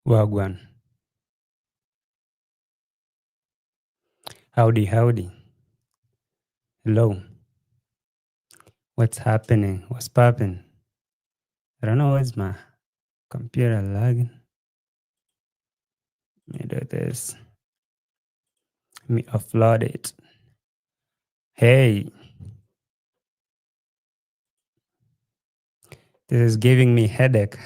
Wagwan. Howdy, howdy. Hello. What's happening? What's popping? I don't know why's my computer lagging. Let me do this. Let me offload it. Hey, this is giving me headache.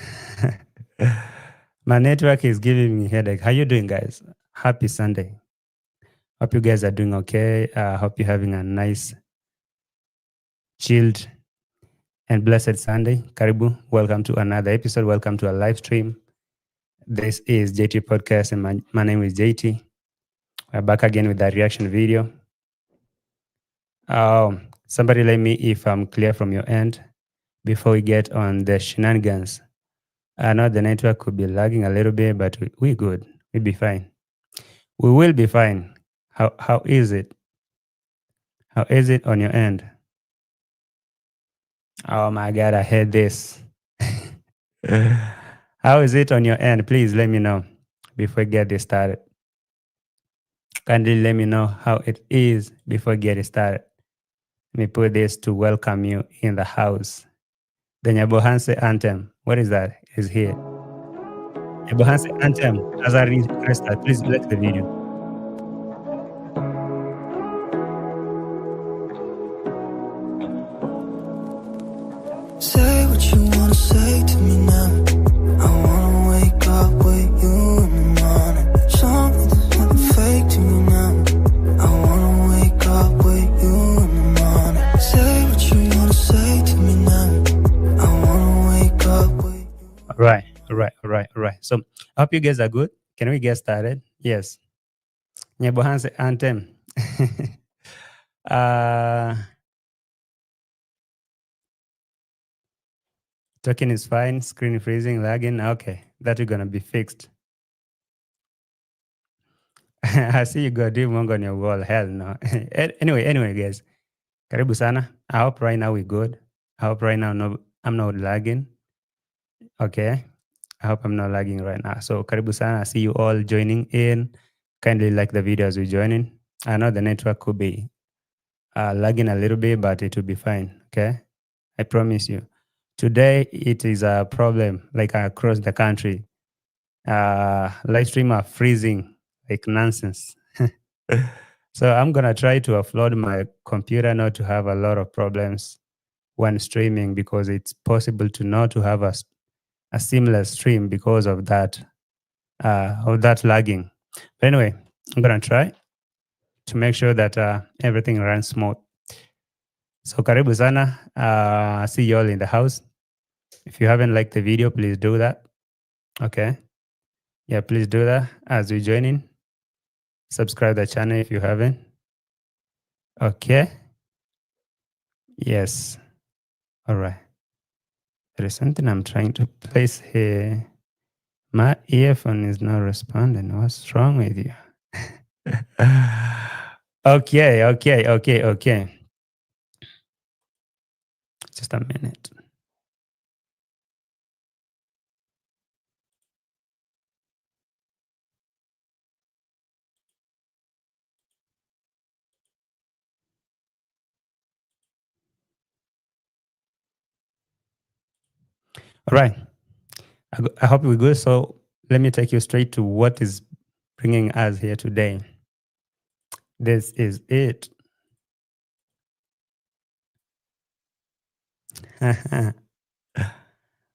My network is giving me headache. How you doing, guys? Happy Sunday. Hope you guys are doing okay. Hope you're having a nice, chilled, and blessed Sunday. Karibu. Welcome to another episode. Welcome to a live stream. This is JT Podcast, and my name is JT. We're back again with that reaction video. Somebody let me if I'm clear from your end before we get on the shenanigans. I know the network could be lagging a little bit, but we're good. We'll be fine. We will be fine. How is it? How is it on your end? Oh my God, I heard this. How is it on your end? Please let me know before we get this started. Kindly let me know how it is before we get it started. Let me put this to welcome you in the house. The Nyabohanse anthem. What is that? Is here. Nyabohanse anthem. As I restart, please let the video. Say what you wanna say to me now. I wanna wake up with you in the morning. Show me there's nothing fake to me now. I wanna wake up with you in the morning. Say what you wanna say to me now. I wanna wake up with you. All right. So I hope you guys are good. Can we get started? Yes. Nyabohanse anthem. Talking is fine. Screen freezing, lagging. Okay. That is gonna be fixed. I see you got Dee Mwango on your wall. Hell no. Anyway, guys. Karibu sana. I hope right now we're good. I hope right now I'm not lagging. Okay. I hope I'm not lagging right now. So karibu sana. I see you all joining in. Kindly like the video as we're joining. I know the network could be lagging a little bit, but it will be fine. Okay. I promise you. Today it is a problem like across the country. Live stream are freezing like nonsense. So I'm gonna try to offload my computer not to have a lot of problems when streaming, because it's possible to not to have a seamless stream because of that lagging. But anyway, I'm gonna try to make sure that everything runs smooth. So karibu sana. See you all in the house. If you haven't liked the video, please do that. Okay. Yeah, please do that as we join in. Subscribe the channel if you haven't. Okay. Yes. All right. There is something I'm trying to place here. My earphone is not responding. What's wrong with you? Okay. Just a minute. All right. I hope we're good. So let me take you straight to what is bringing us here today. This is it.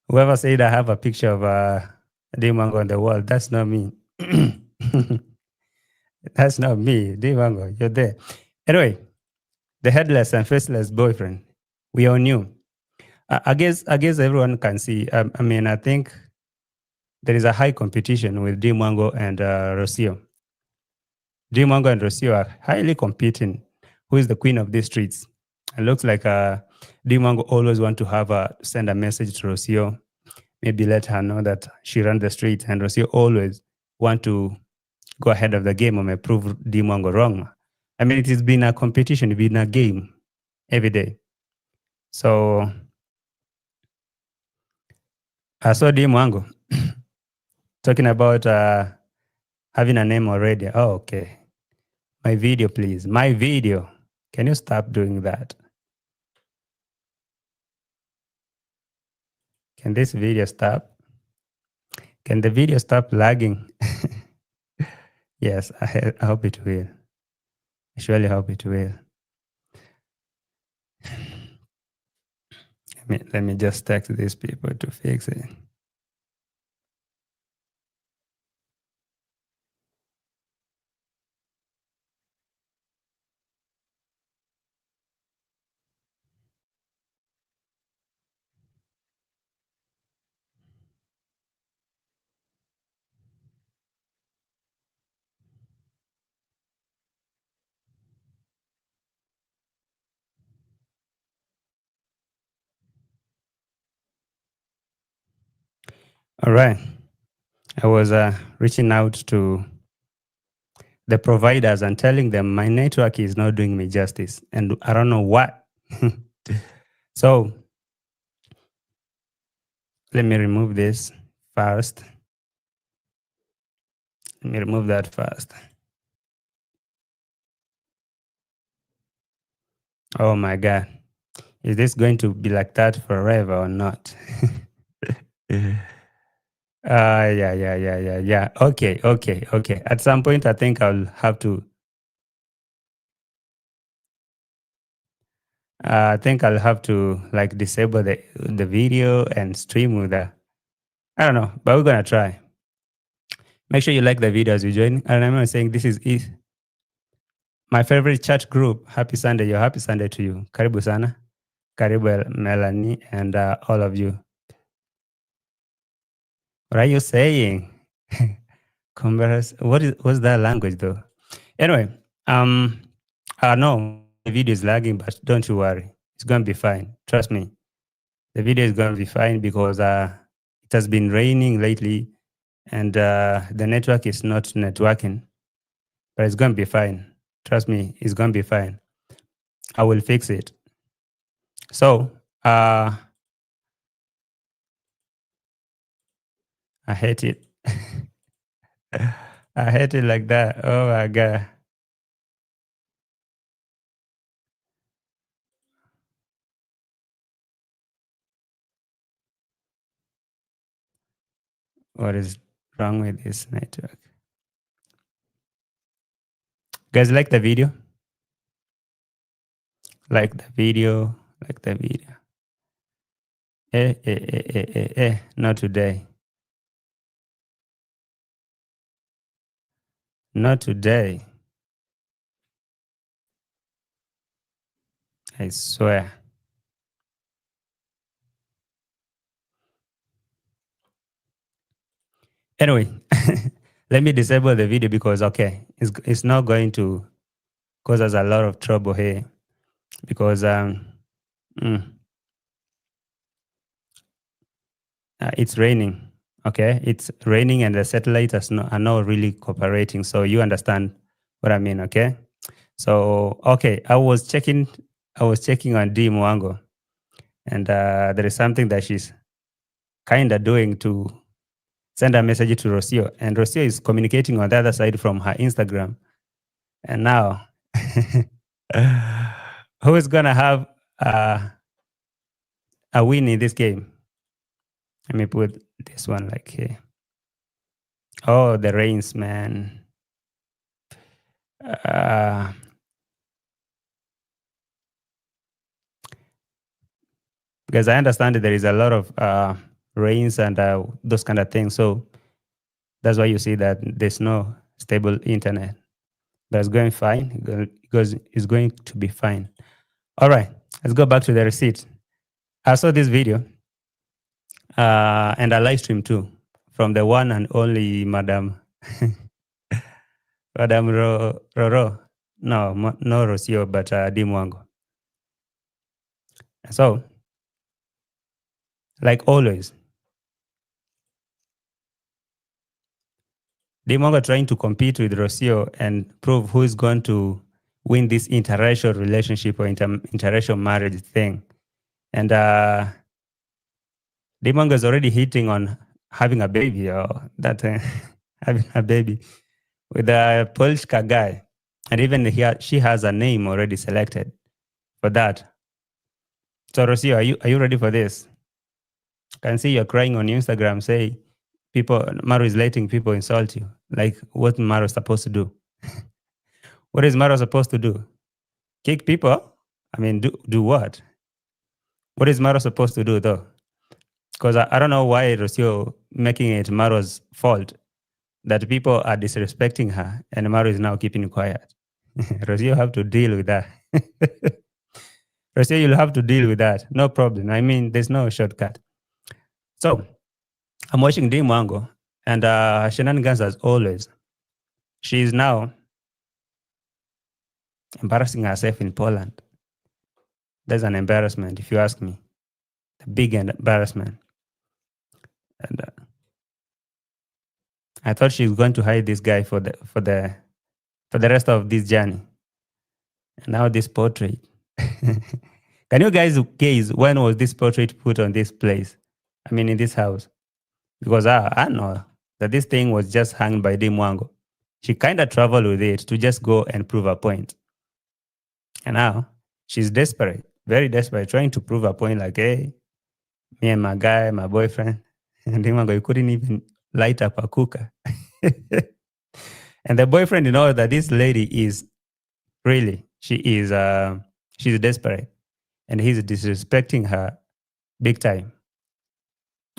Whoever said I have a picture of Dee Mwango on the wall, that's not me. That's not me. Dee Mwango, you're there. Anyway, the headless and faceless boyfriend. We all knew. I guess everyone can see. I think there is a high competition with Dee Mwango and Rocio. Dee Mwango and Rocio are highly competing. Who is the queen of these streets? It looks like Dee Mwango always want to send a message to Rocio, maybe let her know that she ran the street, and Rocio always want to go ahead of the game and prove Dee Mwango wrong. I mean, it has been a competition, it's been a game every day. So I saw Dee Mwango Talking about having a name already. Oh, okay. My video, please. My video. Can you stop doing that? Can this video stop? Can the video stop lagging? Yes, I hope it will. I surely hope it will. Let me just text these people to fix it. All right. I was reaching out to the providers and telling them my network is not doing me justice, and I don't know what. So let me remove this first. Let me remove that first. Oh my God. Is this going to be like that forever or not? Yeah. Okay. At some point, I think I'll have to. I think I'll have to like disable the video and stream with the. I don't know, but we're gonna try. Make sure you like the video as you join. And I'm saying this is my favorite chat group. Happy Sunday, yo! Happy Sunday to you. Karibu sana, karibu Melanie, and all of you. What are you saying? What's that language though? Anyway, no, the video is lagging, but don't you worry, it's gonna be fine. Trust me, the video is gonna be fine because it has been raining lately, and the network is not networking, but it's gonna be fine. Trust me, it's gonna be fine. I will fix it. So, I hate it. I hate it like that. Oh my God. What is wrong with this network? Guys, like the video? Like the video. Like the video. Not today. Not today. I swear. Anyway, let me disable the video because, okay, it's not going to cause us a lot of trouble here because it's raining. Okay, it's raining and the satellites are not really cooperating. So you understand what I mean, okay? So okay, I was checking on Dee Mwango, and there is something that she's kind of doing to send a message to Rocio, and Rocio is communicating on the other side from her Instagram. And now, who is gonna have a win in this game? Let me put this one like here. Oh, the rains, man. Because I understand that there is a lot of rains and those kind of things. So that's why you see that there's no stable internet. But it's going fine because it's going to be fine. All right, let's go back to the receipt. I saw this video and a live stream too from the one and only Madam Madam Roro. No Rocio, but Dee Mwango. So, like always, Dee Mwango trying to compete with Rocio and prove who is going to win this interracial relationship or interracial marriage thing. And Dee Mwango is already hitting on having a baby or that having a baby with a Polska guy. And even she has a name already selected for that. So, Rocio, are you ready for this? Can see you're crying on Instagram. Say Maru is letting people insult you. Like what Maru is supposed to do? What is Maru supposed to do? Kick people? I mean, do what? What is Maru supposed to do though? Because I don't know why Rocio making it Maru's fault that people are disrespecting her, and Maru is now keeping quiet. Rocio have to deal with that. Rocio, you'll have to deal with that. No problem. I mean, there's no shortcut. So I'm watching Dee Mwango, and shenanigans as always. She is now embarrassing herself in Poland. There's an embarrassment, if you ask me. A big embarrassment. And I thought she was going to hide this guy for the rest of this journey. And now this portrait. Can you guys gaze when was this portrait put on this place? I mean, in this house? Because I know that this thing was just hung by Dee Mwango. She kind of traveled with it to just go and prove a point. And now she's desperate, very desperate, trying to prove a point like, hey, me and my guy, my boyfriend, and Dee Mwango, you couldn't even light up a cooker. And the boyfriend, that this lady is really, she's desperate. And he's disrespecting her big time.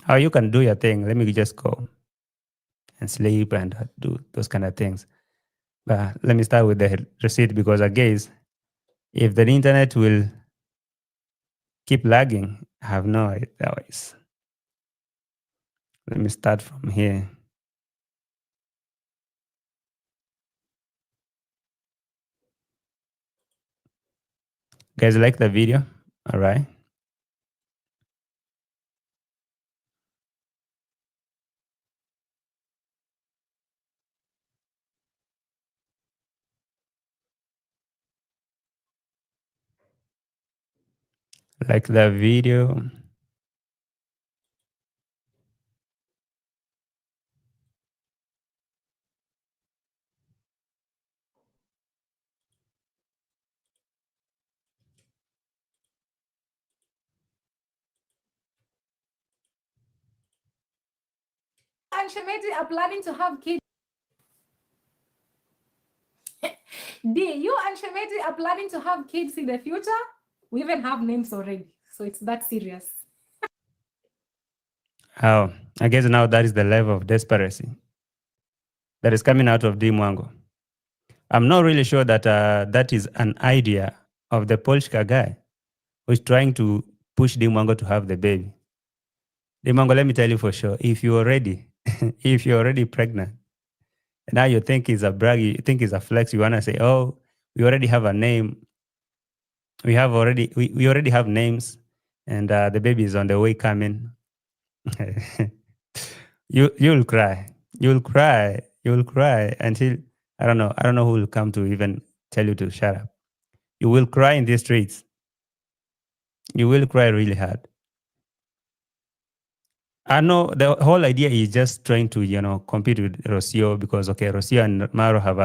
How you can do your thing, let me just go and sleep and do those kind of things. But let me start with the receipt because I guess if the internet will keep lagging, I have no idea. Let me start from here. Guys, like the video? All right. Like the video. And Shemeti are planning to have kids. D, you and Shemeti are planning to have kids in the future? We even have names already. So it's that serious. Oh, I guess now that is the level of desperation that is coming out of Dee Mwango. I'm not really sure that that is an idea of the Polska guy who's trying to push Dee Mwango to have the baby. Dee Mwango, let me tell you for sure, if you're already, if you're already pregnant, now you think it's a brag, you think it's a flex, you want to say, oh, we already have a name. We already have names, and the baby is on the way coming. You'll cry. You'll cry. You'll cry until I don't know who will come to even tell you to shut up. You will cry in these streets. You will cry really hard. I know the whole idea is just trying to compete with Rocio because Rocio and Maro have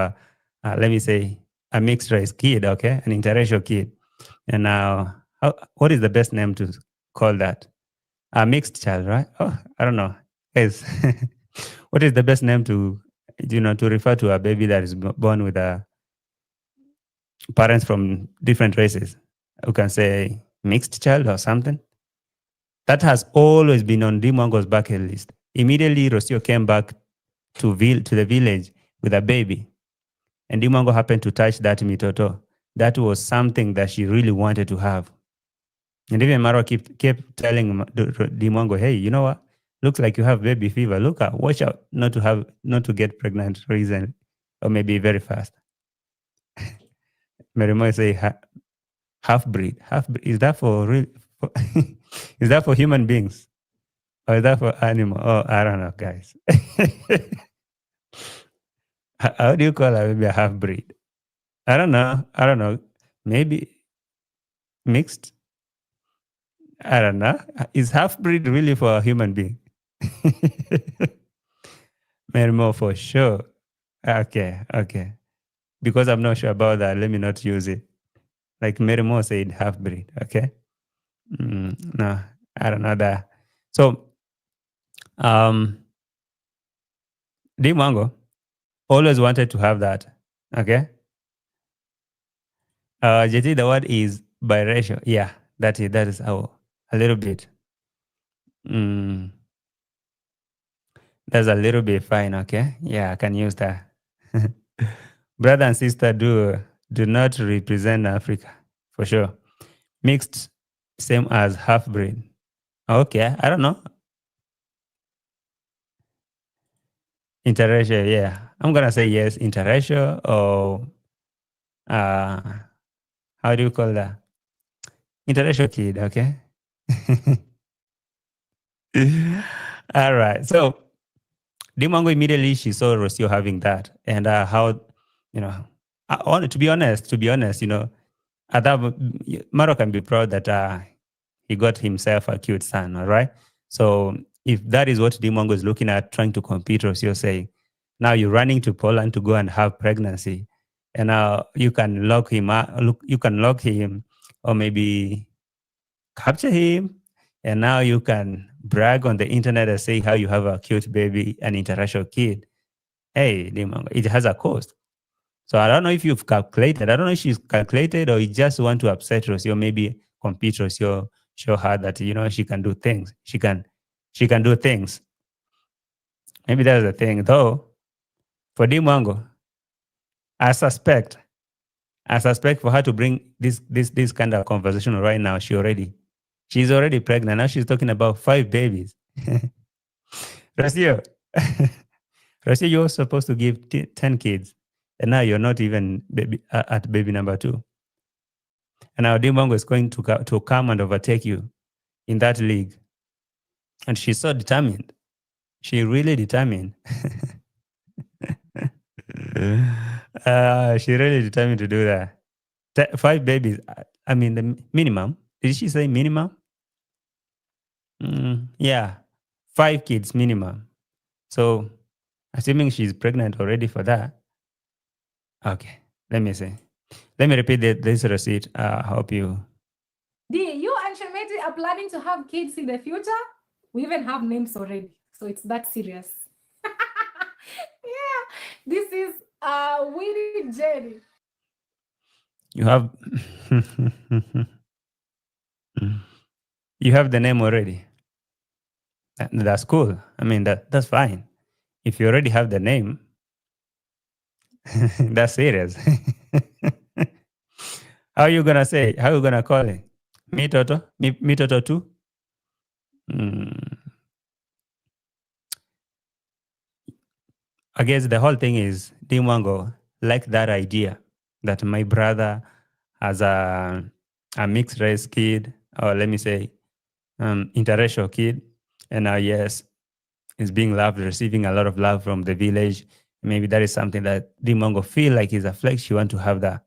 let me say a mixed race kid, an interracial kid. And now what is the best name to call that? A mixed child, right? Oh, I don't know. Yes. What is the best name to refer to a baby that is born with parents from different races? You can say mixed child or something. That has always been on Dee Mwango's bucket list. Immediately, Rocio came back to the village with a baby. And Dee Mwango happened to touch that mitoto. That was something that she really wanted to have. And even Marwa kept telling Dee Mwango, hey, you know what? Looks like you have baby fever. Look out, watch out not to get pregnant recently, or maybe very fast. Merimo say half breed. Is that for real? Is that for human beings? Or is that for animal? Oh, I don't know, guys. How do you call a baby a half breed? I don't know. Maybe mixed. I don't know. Is half breed really for a human being? Mary Moore for sure. Okay, okay. Because I'm not sure about that, let me not use it. Like Mary Moore said, half breed. Okay. No, I don't know that. So, um, Dee Mwango always wanted to have that. Okay. JT, the word is biracial. Yeah, that is how a little bit. Mm, that's a little bit fine. Okay. Yeah, I can use that. Brother and sister do not represent Africa for sure. Mixed, same as half breed. Okay, I don't know. Interracial, yeah. I'm gonna say yes, interracial or uh how do you call that? Interracial kid, okay? All right. So Dimongo immediately she saw Rocio having that and how you know to be honest, at that Maro can be proud that he got himself a cute son, all right? So if that is what Dimongo is looking at, trying to compete, Rocio saying, now you're running to Poland to go and have pregnancy, and now you can lock him up, you can lock him, or maybe capture him, and now you can brag on the internet and say how you have a cute baby, an interracial kid. Hey, Dimongo, it has a cost. So I don't know if you've calculated. I don't know if she's calculated or you just want to upset Rocio, maybe compete Rocio, show her that she can do things. She can do things. Maybe that's the thing. Though for Dimwango, I suspect, for her to bring this kind of conversation right now, she's already pregnant. Now she's talking about 5 babies. Rocio, Rocio, you're supposed to give 10 kids, and now you're not even at baby number 2. And now Dimongo is going to come and overtake you in that league. And she's so determined. She really determined. She really determined to do that. 5 babies. I mean, the minimum. Did she say minimum? Yeah, 5 kids minimum. So, assuming she's pregnant already for that. Okay, let me see. Let me repeat this receipt. I hope you. Dee, you and Shemeti are planning to have kids in the future? We even have names already, so it's that serious. Yeah, this is Winnie Jenny. You have. You have the name already. That's cool. I mean, that's fine. If you already have the name, that's serious. How are you gonna say? How are you gonna call it? Me Toto? Me Toto too? I guess the whole thing is Dee Mwango like that idea that my brother has a mixed race kid, or let me say, interracial kid, and now yes, is being loved, receiving a lot of love from the village. Maybe that is something that Dee Mwango feel like is a flex. She want to have that.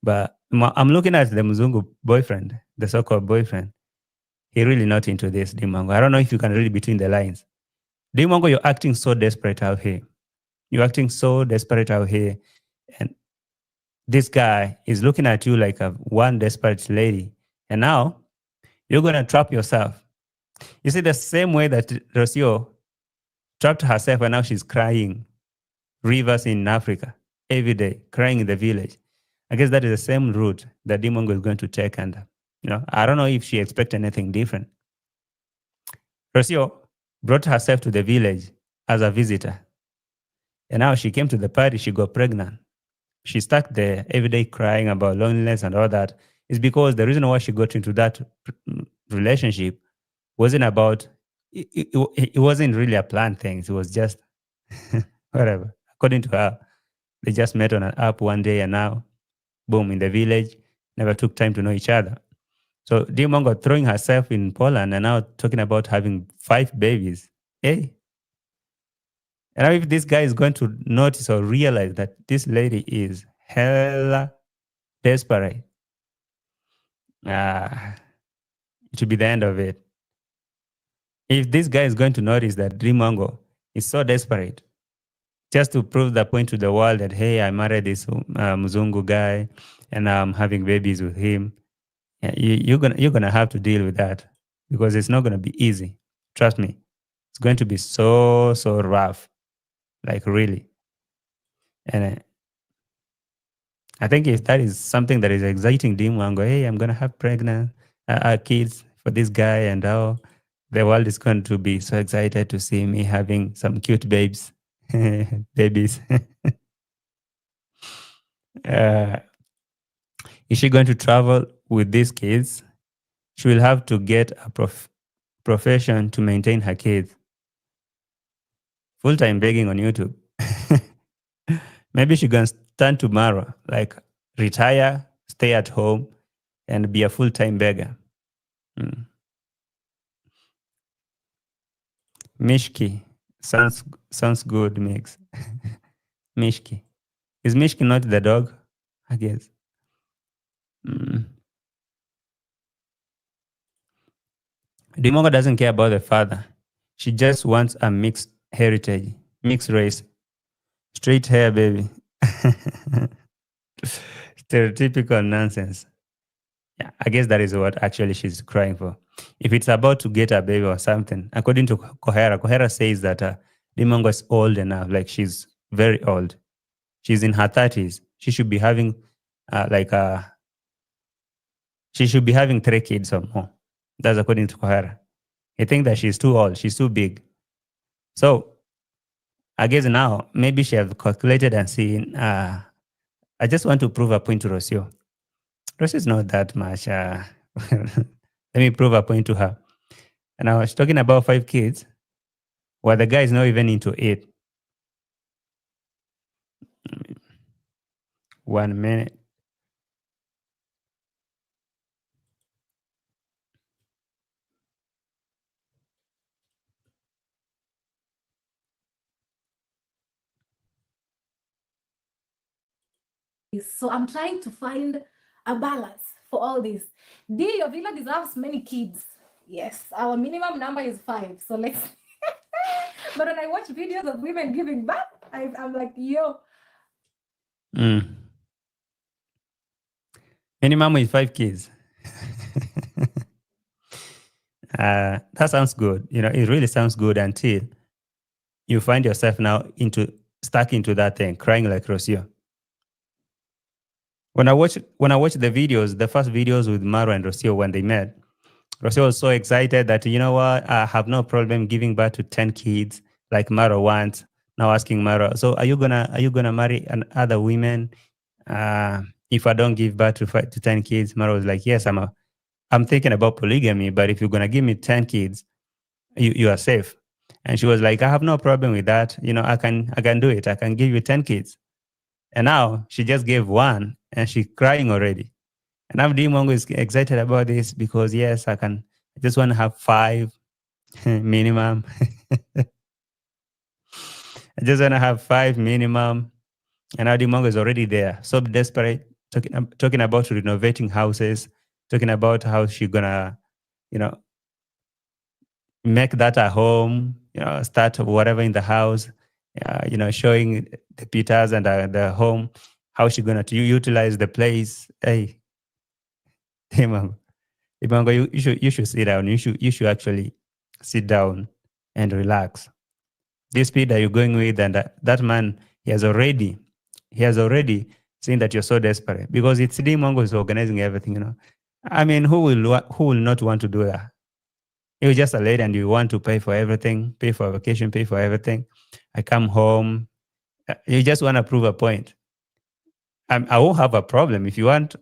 But I'm looking at the Mzungu boyfriend, the so-called boyfriend. He really not into this, Dee Mwango. I don't know if you can read between the lines. Dee Mwango, you're acting so desperate out here. You're acting so desperate out here. And this guy is looking at you like one desperate lady. And now you're going to trap yourself. You see, the same way that Rocio trapped herself and now she's crying rivers in Africa every day, crying in the village. I guess that is the same route that Dee Mwango is going to take. And, I don't know if she expects anything different. Rocio brought herself to the village as a visitor. And now she came to the party, she got pregnant. She stuck there every day crying about loneliness and all that. Is because the reason why she got into that relationship wasn't about, it wasn't really a planned thing. It was just whatever. According to her, they just met on an app one day and now, boom, in the village, never took time to know each other. So Dee Mwango throwing herself in Poland and now talking about having 5 babies. Hey. And now if this guy is going to notice or realize that this lady is hella desperate, it should be the end of it. If this guy is going to notice that Dee Mwango is so desperate just to prove the point to the world that, hey, I married this Mzungu guy and I'm having babies with him, yeah, you're gonna have to deal with that because it's not gonna be easy. Trust me, it's going to be so rough, like really. And I think if that is something that is exciting Dee Mwango, hey, I'm gonna have pregnant kids for this guy, and how the world is going to be so excited to see me having some cute babes, babies. uh, is she going to travel with these kids? She will have to get a profession to maintain her kids. Full time begging on YouTube. Maybe she can turn to Marwa, like retire, stay at home, and be a full time beggar. Mm. Mishki sounds good. Mix Mishki. Is Mishki not the dog? I guess. Mm. Dimongo doesn't care about the father. She just wants a mixed heritage, mixed race, straight hair, baby. Stereotypical nonsense. Yeah, I guess that is what actually she's crying for. If it's about to get a baby or something, according to Kohera says that Dimongo is old enough, like she's very old. She's in her 30s. She should be having like she should be having 3 kids or more. That's according to Kohara. I think that she's too old. She's too big. So I guess now maybe she have calculated and seen. I just want to prove a point to Rocio. Rocio is not that much. Let me prove a point to her. And I was talking about 5 kids, while the guy is not even into it. 1 minute. So I'm trying to find a balance for all this. Dee, your villa deserves many kids. Yes, our minimum number is 5. So let's. But when I watch videos of women giving birth, I'm like, yo. Mm. Minimum is 5 kids. That sounds good. You know, it really sounds good until you find yourself now stuck into that thing, crying like Rocio. When I watch the videos, the first videos with Marwa and Rocio when they met, Rocio was so excited that, you know what, I have no problem giving birth to 10 kids like Marwa wants. Now asking Marwa, so are you gonna marry other women if I don't give birth to 10 kids? Marwa was like, yes, I'm thinking about polygamy, but if you're gonna give me 10 kids, you are safe. And she was like, I have no problem with that. You know, I can do it. I can give you 10 kids. And now she just gave 1 and she's crying already. And now Dee Mwango is excited about this because, yes, I just want to have 5 minimum. I just want to have 5 minimum. And now Dee Mwango is already there, so desperate, talking about renovating houses, talking about how she's going to, you know, make that a home, you know, start whatever in the house, you know, showing the Peters and the home, how she's going to utilize the place. Hey, Imango, you should sit down. You should actually sit down and relax. This speed that you're going with, and that man, he has already seen that you're so desperate because it's Dee Mwango is organizing everything. You know, I mean, who will not want to do that? You're just a lady and you want to pay for everything, pay for vacation, pay for everything. I come home. You just want to prove a point. I won't have a problem if you want.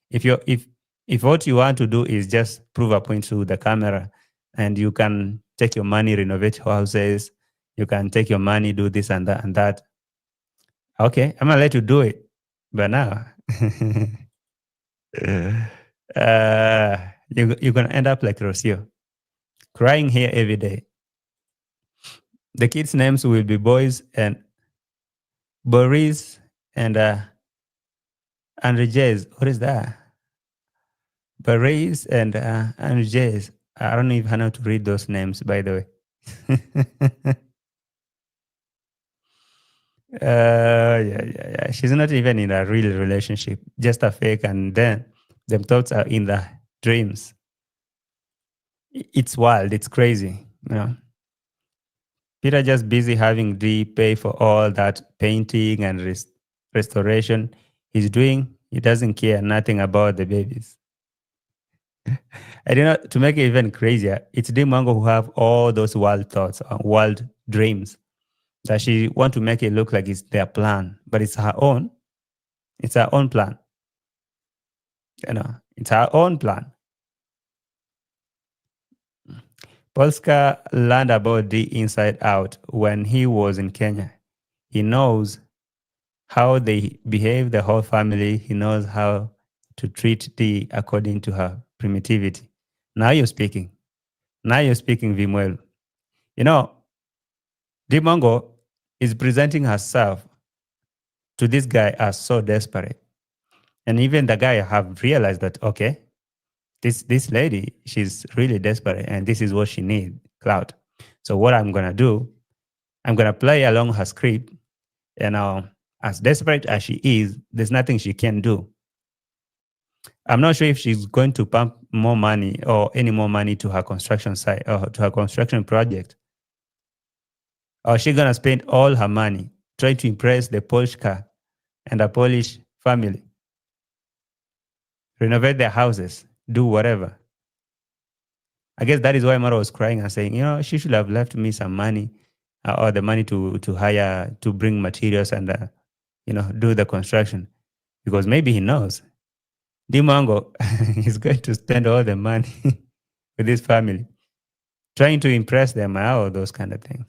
if what you want to do is just prove a point to the camera, and you can take your money, renovate houses. You can take your money, do this and that and that. Okay, I'm gonna let you do it. But now, you're gonna end up like Rocio, crying here every day. The kids' names will be Boys and Boris and Andrzej. What is that? Boris and Andrzej. I don't even know how to read those names, by the way. Yeah. She's not even in a real relationship, just a fake, and then them thoughts are in the dreams. It's wild. It's crazy. You know, Peter just busy having Dee pay for all that painting and restoration he's doing. He doesn't care nothing about the babies. And to make it even crazier, it's Dee Mwango who have all those wild thoughts, wild dreams that she want to make it look like it's their plan, but it's her own. It's her own plan. It's her own plan. Polska learned about Dee inside out when he was in Kenya. He knows how they behave, the whole family. He knows how to treat Dee according to her primitivity. Now you're speaking. Now you're speaking, Vimwelu. You know, Dee Mwango is presenting herself to this guy as so desperate. And even the guy have realized that, okay, this lady, she's really desperate and this is what she needs, clout. So what I'm going to do, I'm going to play along her script. And as desperate as she is, there's nothing she can do. I'm not sure if she's going to pump more money or any more money to her construction site or to her construction project. Or she's going to spend all her money trying to impress the Polska and the Polish family. Renovate their houses, do whatever. I guess that is why Marwa was crying and saying, she should have left me some money or the money to hire, to bring materials and, do the construction. Because maybe he knows Dee Mwango is going to spend all the money with his family, trying to impress them, all those kind of things.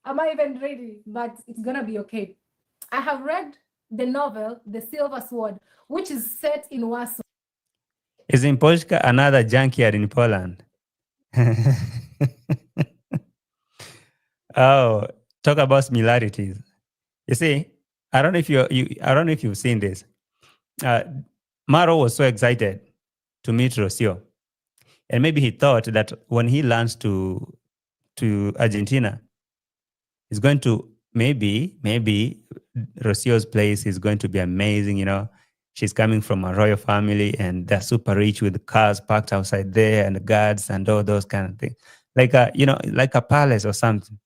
Am I even ready? But it's going to be okay. I have read the novel, The Silver Sword, which is set in Warsaw. Is in Polska another junkyard in Poland? Oh, talk about similarities. You see, I don't know if you've seen this. Marwa was so excited to meet Rocio. And maybe he thought that when he lands to Argentina, he's going to maybe Rocio's place is going to be amazing, She's coming from a royal family and they're super rich with cars parked outside there and the guards and all those kind of things. Like a palace or something.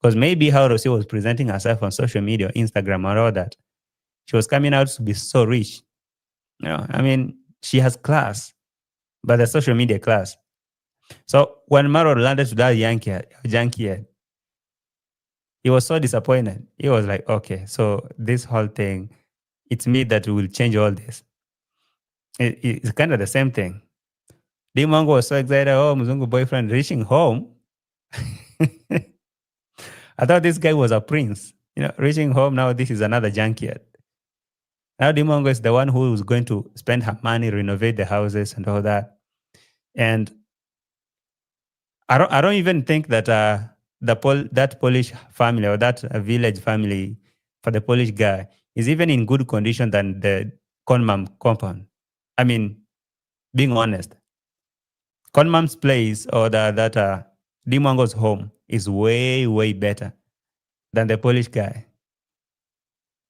Because maybe how Rocio was presenting herself on social media, Instagram and all that, she was coming out to be so rich. She has class, but the social media class. So when Marwa landed to that junkyard, he was so disappointed. He was like, okay, so this whole thing, it's me that will change all this. It's kind of the same thing. Dee Mwango was so excited, Mzungu boyfriend reaching home. I thought this guy was a prince. Reaching home, now this is another junkyard. Now Dee Mwango is the one who is going to spend her money, renovate the houses and all that. And I don't even think that that Polish family or that village family for the Polish guy is even in good condition than the Conmam compound. I mean, being honest, Conmam's place or that Dee Mwango's home is way, way better than the Polish guy.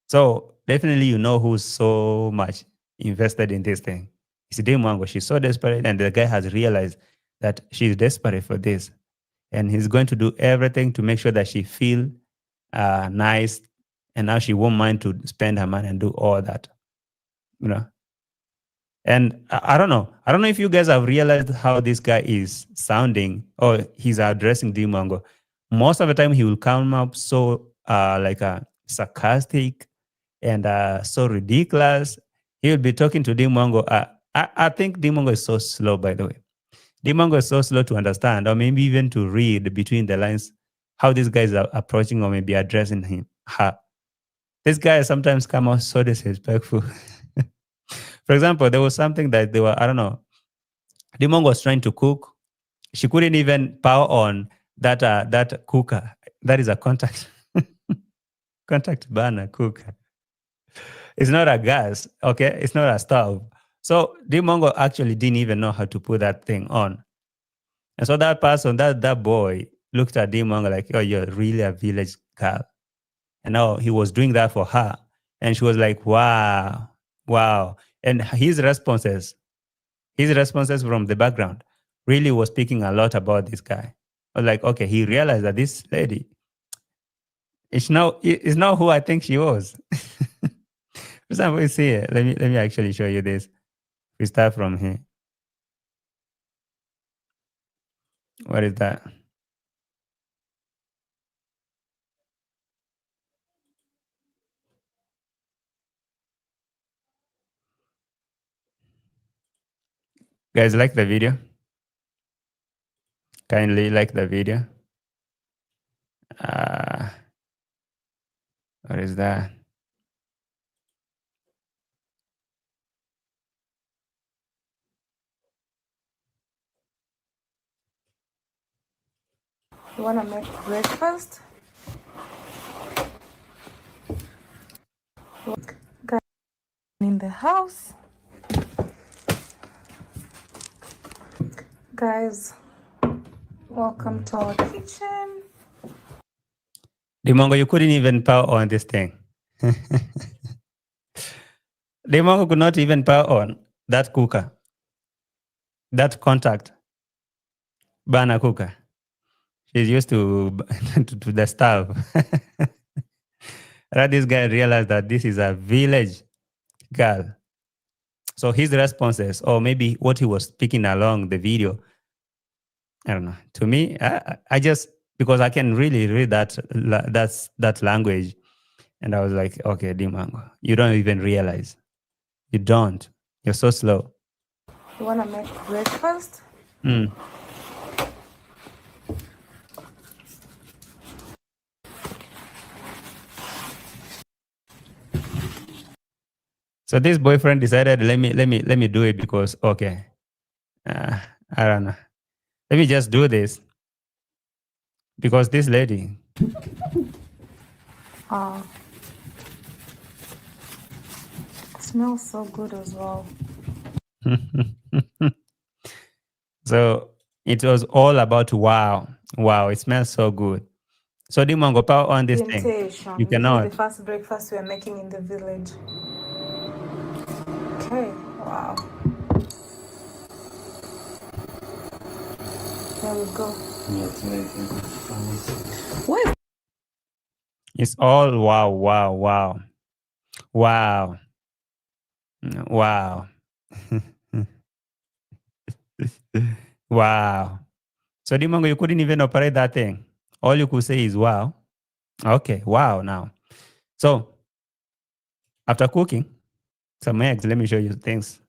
So definitely who's so much invested in this thing. It's Dee Mwango. She's so desperate and the guy has realized that she's desperate for this. And he's going to do everything to make sure that she feel nice. And now she won't mind to spend her money and do all that. And I don't know. I don't know if you guys have realized how this guy is sounding or he's addressing Dee Mwango. Most of the time he will come up so sarcastic and so ridiculous. He will be talking to Dee Mwango. I think Dee Mwango is so slow, by the way. Dee Mwango is so slow to understand or maybe even to read between the lines how these guys are approaching or maybe addressing her. This guy sometimes come out so disrespectful. For example, there was something that they were, I don't know, Dee Mwango was trying to cook. She couldn't even power on that cooker. That is a contact burner cooker. It's not a gas, okay? It's not a stove. So Dee Mwango actually didn't even know how to put that thing on. And so that person, that boy, looked at Dee Mwango like, oh, you're really a village girl. And now he was doing that for her. And she was like, wow, wow. And his responses from the background really was speaking a lot about this guy. I was like, okay, he realized that this lady is not who I think she was. For example, see it. Let me actually show you this. We start from here. What is that? Guys, like the video? Kindly like the video. Uh, what is that? You wanna make breakfast? Guys in the house. Guys, welcome to our kitchen. Dee Mwango, you couldn't even power on this thing. Dee Mwango could not even power on that cooker, that contact burner cooker. She's used to to the stove. Right, this guy realized that this is a village girl. So his responses, or maybe what he was speaking along the video, I don't know. To me, I just, because I can really read that language, and I was like, okay, Dee Mwango, you don't even realize. You don't. You're so slow. You wanna make breakfast? Mm. So this boyfriend decided, let me do it because okay, I don't know. Let me just do this because this lady. It smells so good as well. So it was all about wow, wow. It smells so good. So Dee Mwango, power on this thing. Orientation. You This is the cannot. first breakfast we are making in the village. Okay, wow. There we go. What? It's all wow, wow, wow, wow, wow, wow. So Dee Mwango, you couldn't even operate that thing. All you could say is wow. Okay, wow. Now, so after cooking some eggs, let me show you things.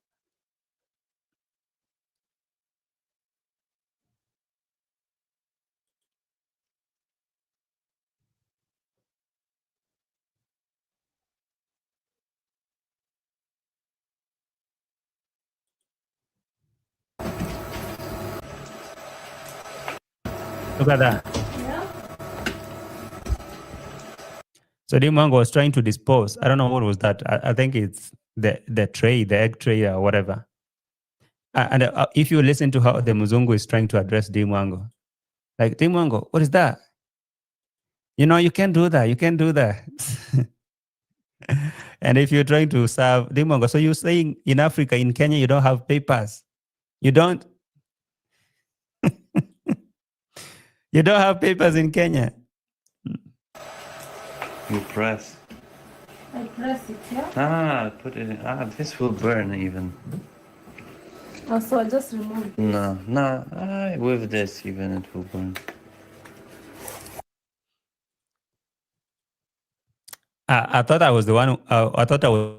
Look at that. Yeah. So Dee Mwango was trying to dispose. I don't know what was that. I think it's the tray, the egg tray, or whatever. And if you listen to how the Muzungu is trying to address Dee Mwango, like, Dee Mwango, what is that? You know, you can't do that. You can't do that. And if you're trying to serve Dee Mwango, so you're saying in Africa, in Kenya, you don't have papers. You don't. You don't have papers in Kenya. You press. I press it, yeah? Put it in. This will burn even. Oh, so I just remove this. No. With this even it will burn. I thought I was the one. I thought I was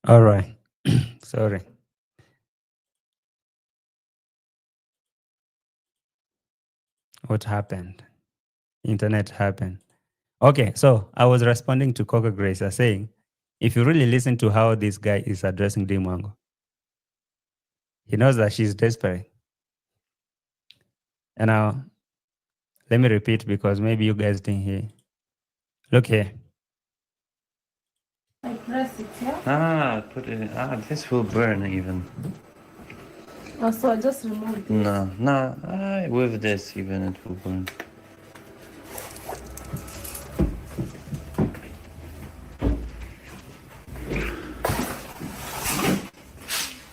All right. Sorry. What happened? Internet happened. Okay, so I was responding to Coco Grace saying, if you really listen to how this guy is addressing Dee Mwango, he knows that she's desperate. And now, let me repeat because maybe you guys didn't hear. Look here. I press it, yeah? Put it. This will burn even. Oh, so I just remove this. No. With this even it will burn.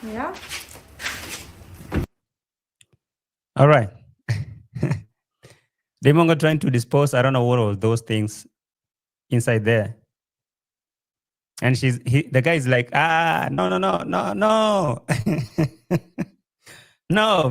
Yeah? All right. Dee Mwango trying to dispose, I don't know what of those things inside there. And the guy is like, no. No.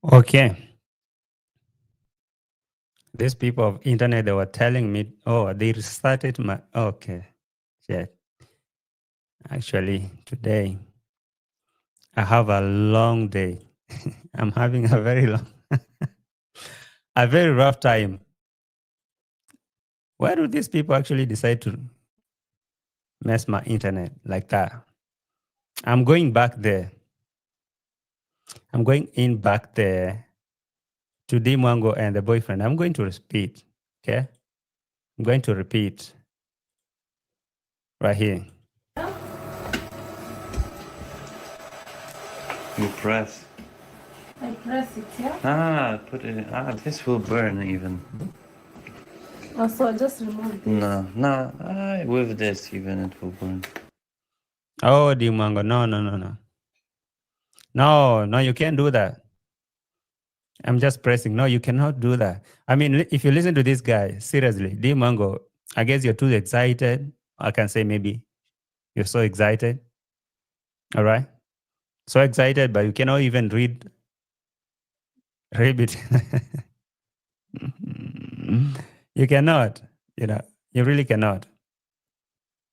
Okay. These people of internet, they were telling me, oh, they restarted my, okay. Shit. Actually, today, I have a long day. I'm having a very long, a very rough time. Why do these people actually decide to mess my internet like that? I'm going back there. I'm going in back there to Dee Mwango and the boyfriend. I'm going to repeat. Okay? I'm going to repeat right here. You press. I press it, yeah? Put it. This will burn even. Oh, so I just remove this. No. With this even it will burn. Oh, Dee Mwango. No. No, you can't do that. I'm just pressing. No, you cannot do that. I mean, if you listen to this guy, seriously, Dee Mwango, I guess you're too excited. I can say maybe you're so excited. All right? So excited, but you cannot even read it. You cannot, you really cannot.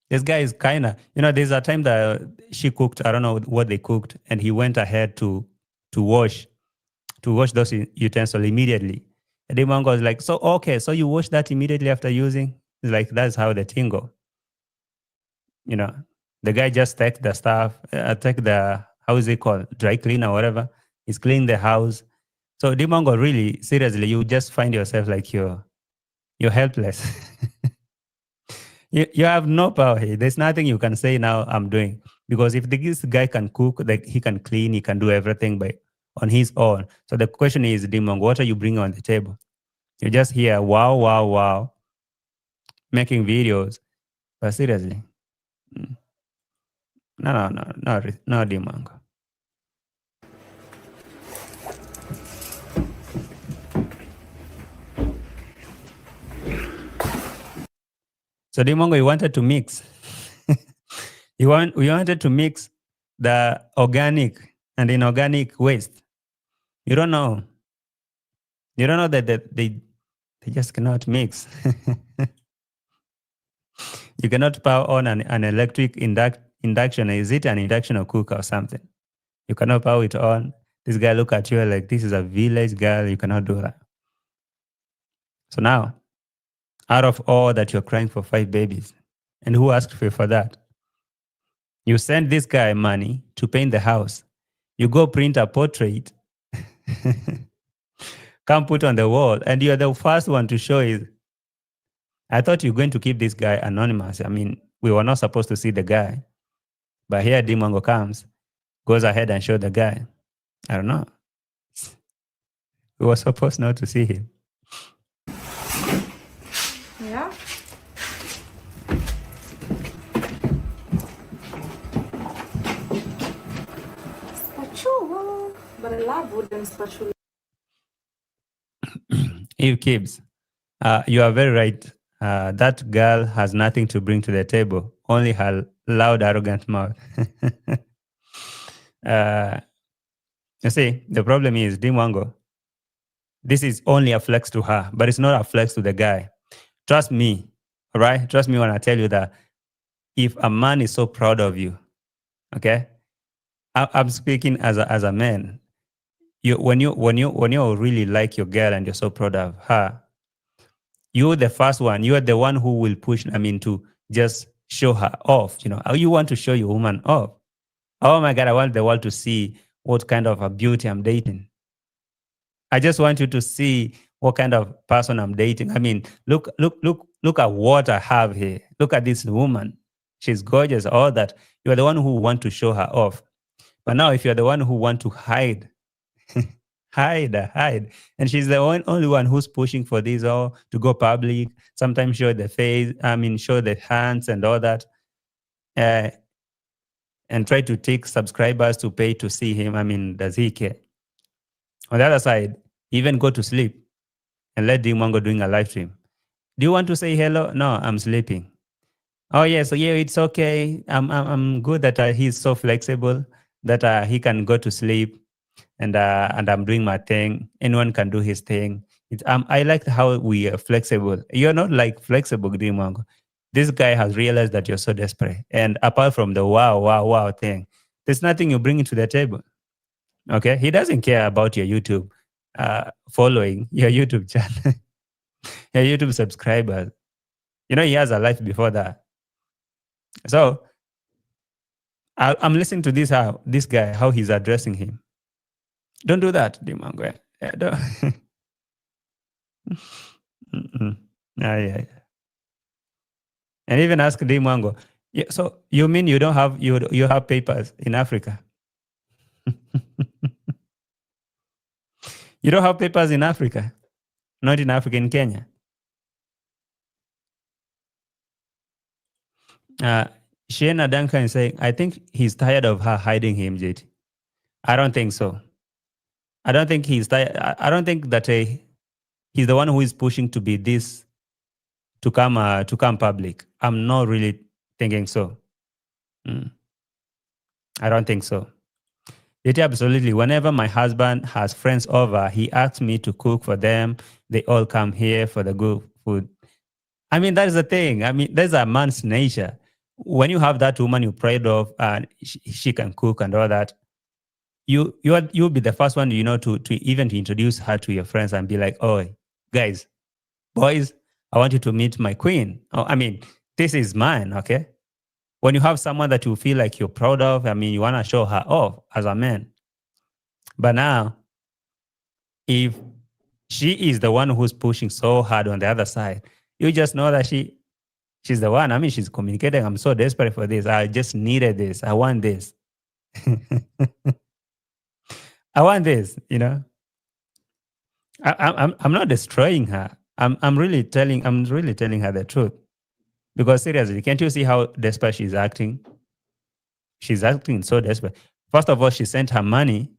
This guy is kind of, there's a time that she cooked, I don't know what they cooked, and he went ahead to wash those utensils immediately. And the man was like, so, okay, so you wash that immediately after using? It's like, that's how the thing go. The guy just take the stuff, take the, how is it called? Dry clean or whatever. He's cleaning the house. So Dee Mwango, really, seriously, you just find yourself like you're helpless. You have no power here. There's nothing you can say now I'm doing. Because if this guy can cook, like he can clean, he can do everything on his own. So the question is, Dee Mwango, what are you bringing on the table? You're just here, wow, making videos. But seriously, no, Dee Mwango. So Dee Mwango, you wanted to mix. We wanted to mix the organic and inorganic waste. You don't know. You don't know that they just cannot mix. You cannot power on an electric induction. Is it an induction or cooker or something? You cannot power it on. This guy look at you like this is a village girl. You cannot do that. So now, out of all that you're crying for 5 babies, and who asked for that? You send this guy money to paint the house. You go print a portrait, come put on the wall, and you're the first one to show it. I thought you were going to keep this guy anonymous. I mean, we were not supposed to see the guy. But here Dee Mwango comes, goes ahead and show the guy. I don't know. We were supposed not to see him. Yeah. Spatula. But I love wooden spatula. Eve Gibbs, you are very right. That girl has nothing to bring to the table, only her loud, arrogant mouth. You see, the problem is, Dee Mwango, this is only a flex to her, but it's not a flex to the guy. Trust me, all right? Trust me when I tell you that if a man is so proud of you, okay? I'm speaking as a man. When you really like your girl and you're so proud of her, you're the first one. You are the one who will push, to just show her off. You want to show your woman off. Oh my God, I want the world to see what kind of a beauty I'm dating. I just want you to see what kind of person I'm dating. Look at what I have here. Look at this woman. She's gorgeous, all that. You are the one who want to show her off. But now if you're the one who want to hide, hide. And she's the only one who's pushing for this all to go public, sometimes show the face, show the hands and all that. And try to take subscribers to pay to see him. Does he care? On the other side, even go to sleep and let Dee Mwango doing a live stream. Do you want to say hello? No, I'm sleeping. Oh yeah, so yeah, it's okay. I'm good that he's so flexible that he can go to sleep and I'm doing my thing. Anyone can do his thing. I like how we are flexible. You're not like flexible, Dee Mwango. This guy has realized that you're so desperate. And apart from the wow thing, there's nothing you bring to the table. Okay? He doesn't care about your YouTube following, your YouTube channel, your YouTube subscribers. He has a life before that. So I'm listening to this guy, how he's addressing him. Don't do that, Dee Mwango. Yeah, don't. Yeah. And even ask Dee Mwango, yeah, so you mean you don't have you have papers in Africa? You don't have papers in Africa? Not in Africa, in Kenya? Shana Duncan is saying, I think he's tired of her hiding him, JT. I don't think so. I don't think he's tired. I don't think that he's the one who is pushing to be this, to come public. I'm not really thinking so. I don't think so. It absolutely. Whenever my husband has friends over, he asks me to cook for them. They all come here for the good food. That is the thing. That's a man's nature. When you have that woman you pride of and she can cook and all that, you'll be the first one, to even to introduce her to your friends and be like, oh, guys, boys, I want you to meet my queen. This is mine, okay? When you have someone that you feel like you're proud of, you want to show her off as a man. But now, if she is the one who's pushing so hard on the other side, you just know that she's the one. She's communicating, I'm so desperate for this. I just needed this. I want this. I want this, I'm not destroying her. I'm really telling her the truth. Because seriously, can't you see how desperate she's acting? She's acting so desperate. First of all, she sent her money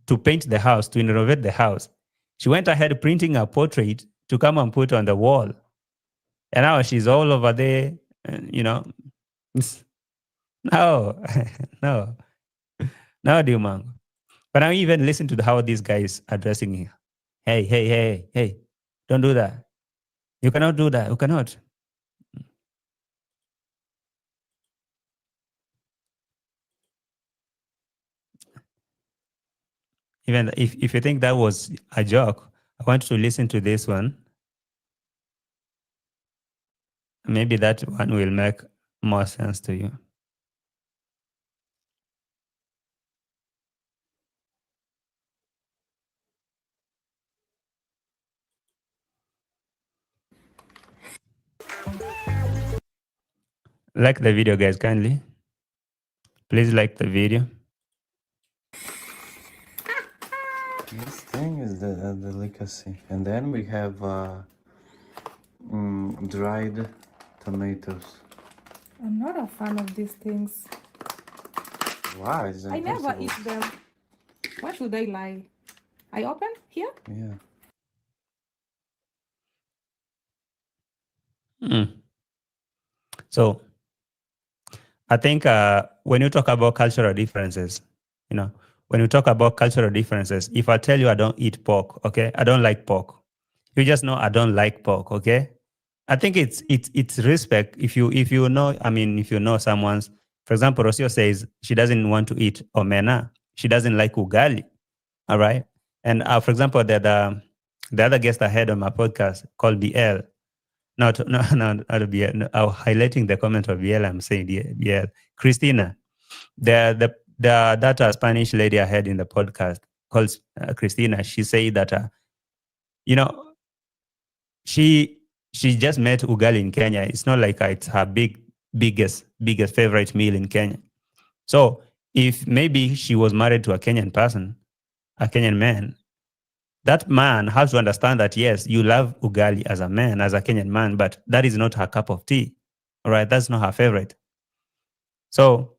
to paint the house, to renovate the house. She went ahead printing a portrait to come and put on the wall. And now she's all over there, No, Dee Mwango. But now even listen to how this guy is addressing Hey, don't do that. You cannot do that. You cannot. Even if you think that was a joke, I want you to listen to this one. Maybe that one will make more sense to you. Like the video, guys, kindly. Please like the video. This thing is the delicacy. And then we have dried tomatoes. I'm not a fan of these things. Wow, it's I never impossible. eat them. Why should I lie? I open here? Yeah. So I think when you talk about cultural differences, when you talk about cultural differences, if I tell you I don't eat pork, okay, I don't like pork, you just know I don't like pork, okay. I think it's respect. If you know, I mean, if you know someone's, for example, Rocio says she doesn't want to eat omena, she doesn't like ugali, all right. And for example, the other guest I had on my podcast called BL. Not BL. No, I'm highlighting the comment of BL. I'm saying BL. Christina, that Spanish lady I had in the podcast called Christina. She said that you know she just met ugali in Kenya. It's not like it's her biggest favorite meal in Kenya. So if maybe she was married to a Kenyan person, a Kenyan man, that man has to understand that, yes, you love ugali as a man, as a Kenyan man, but that is not her cup of tea. All right, that's not her favorite. So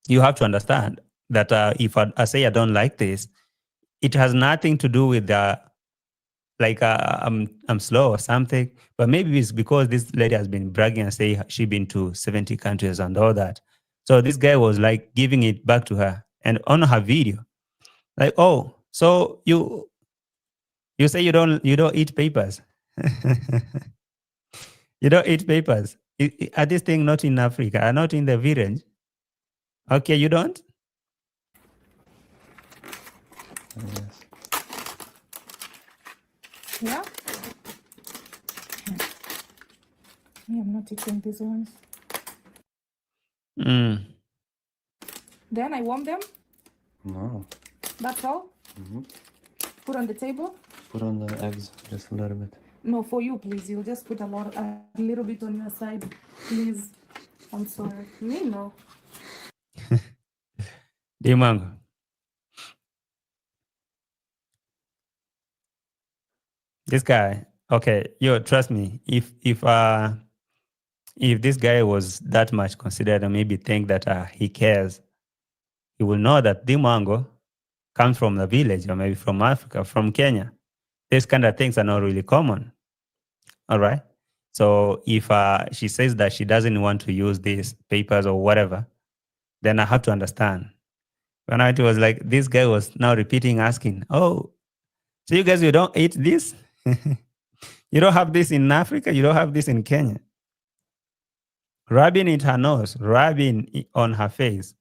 you have to understand that if I say I don't like this, it has nothing to do with like I'm slow or something. But maybe it's because this lady has been bragging and saying she been to 70 countries and all that. So this guy was like giving it back to her, and on her video, like, oh, so you say you don't eat papers. You don't eat papers. Are this thing not in Africa? Not in the village? Okay, you don't? Yes. Yeah. Me, I'm not eating these ones. Then I warm them. No. That's all. Put on the table. Put on the eggs just a little bit. No, for you, please. You'll just put a little bit on your side, please. I'm sorry. Me, no. Dee Mwango. This guy, okay, trust me. If this guy was that much considered and maybe think that he cares, he will know that Dee Mwango comes from the village or maybe from Africa, from Kenya. These kind of things are not really common. All right. So if she says that she doesn't want to use these papers or whatever, then I have to understand. When it was like this guy was now repeating, asking, "Oh, so you guys, you don't eat this? You don't have this in Africa? You don't have this in Kenya?" Rubbing it her nose, rubbing on her face.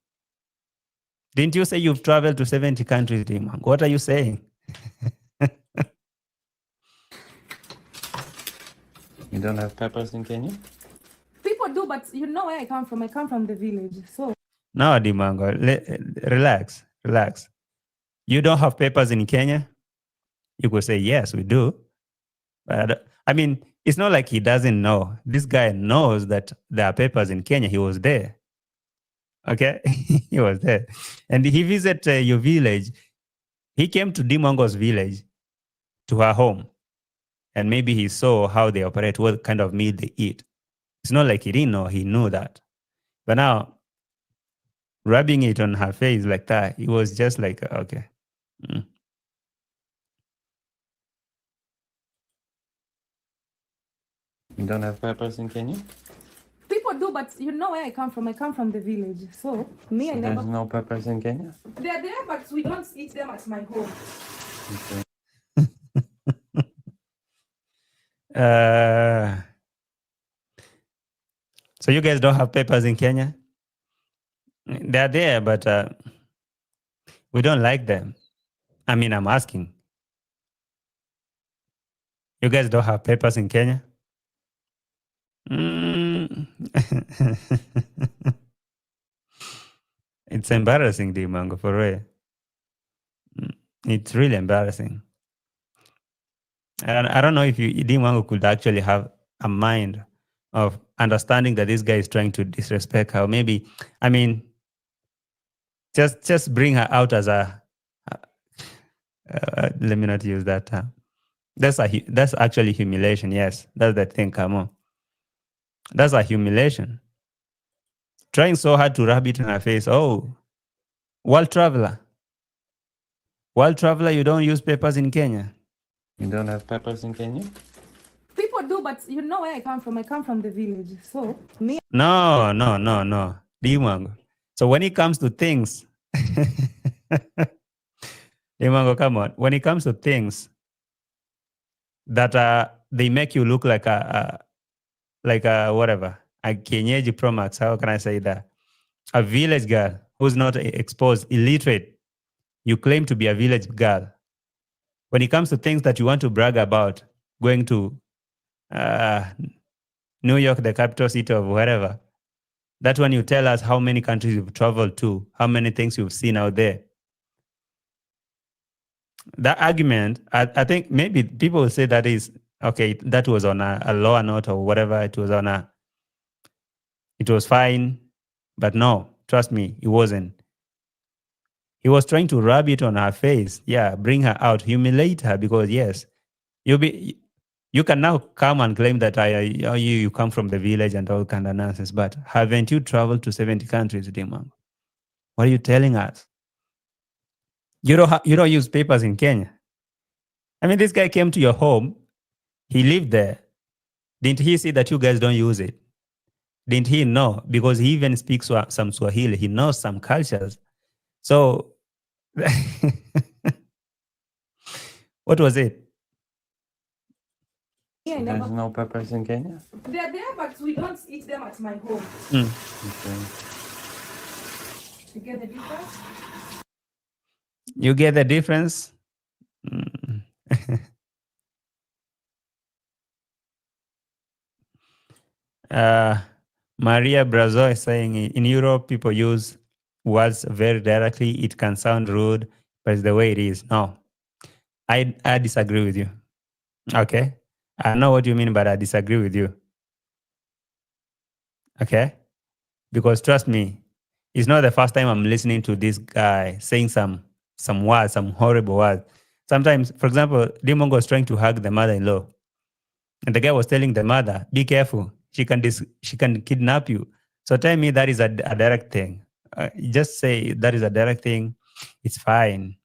Didn't you say you've traveled to 70 countries, Dee Mwango? What are you saying? You don't have peppers in Kenya? People do, but you know where I come from. I come from the village. So No, Dee Mwango, relax. You don't have papers in Kenya? You could say, yes, we do. But I mean, it's not like he doesn't know. This guy knows that there are papers in Kenya. He was there. Okay? He was there. And he visited your village. He came to Dee Mwango's village, to her home. And maybe he saw how they operate, what kind of meat they eat. It's not like he didn't know. He knew that. But now, rubbing it on her face like that, it was just like, okay. You don't have peppers in Kenya? people do, but you know where I come from. I come from the village. So me, I So never. there's no peppers in Kenya? They're there, but we don't eat them at my home. Okay. Uh, so you guys don't have papers in Kenya? They're there, but we don't like them. I mean, I'm asking. You guys don't have papers in Kenya? Mm. It's embarrassing, Dee Mwango, for real. It's really embarrassing. I don't know if Dee Mwango could actually have a mind of understanding that this guy is trying to disrespect her. Maybe, I mean, just bring her out as a. Let me not use that term. That's actually humiliation. Yes, that's the thing. Come on, that's a humiliation. Trying so hard to rub it in her face. Oh, world traveler, you don't use papers in Kenya. You don't have peppers in Kenya? People do, but you know where I come from. I come from the village. So me. No. Dee Mwango. So when it comes to things, Dee Mwango, come on. When it comes to things that they make you look like a whatever, a kienyeji promax. How can I say that? A village girl who's not exposed, illiterate. You claim to be a village girl. When it comes to things that you want to brag about, going to New York, the capital city of wherever, that's when you tell us how many countries you've traveled to, how many things you've seen out there. That argument, I think maybe people will say that is, okay, that was on a lower note or whatever. It was fine. But no, trust me, it wasn't. He was trying to rub it on her face. Yeah, bring her out, humiliate her, because yes, you can now come and claim that you come from the village and all kind of nonsense. But haven't you traveled to 70 countries, Dee Mwango? What are you telling us? You don't use papers in Kenya. I mean, this guy came to your home. He lived there. Didn't he see that you guys don't use it? Didn't he know? Because he even speaks some Swahili. He knows some cultures. So, what was it? Yeah, There's no peppers in Kenya? They're there, but we don't eat them at my home. Okay. You get the difference? You get the difference? Mm. Maria Brazo is saying in Europe, people use words very directly. It can sound rude, but it's the way it is. No, I disagree with you. Okay. I know what you mean, but I disagree with you. Okay. Because trust me, it's not the first time I'm listening to this guy saying some words, some horrible words. Sometimes, for example, Dee Mwango was trying to hug the mother-in-law. And the guy was telling the mother, be careful. She can kidnap you. So tell me that is a direct thing. Just say that is a direct thing. It's fine.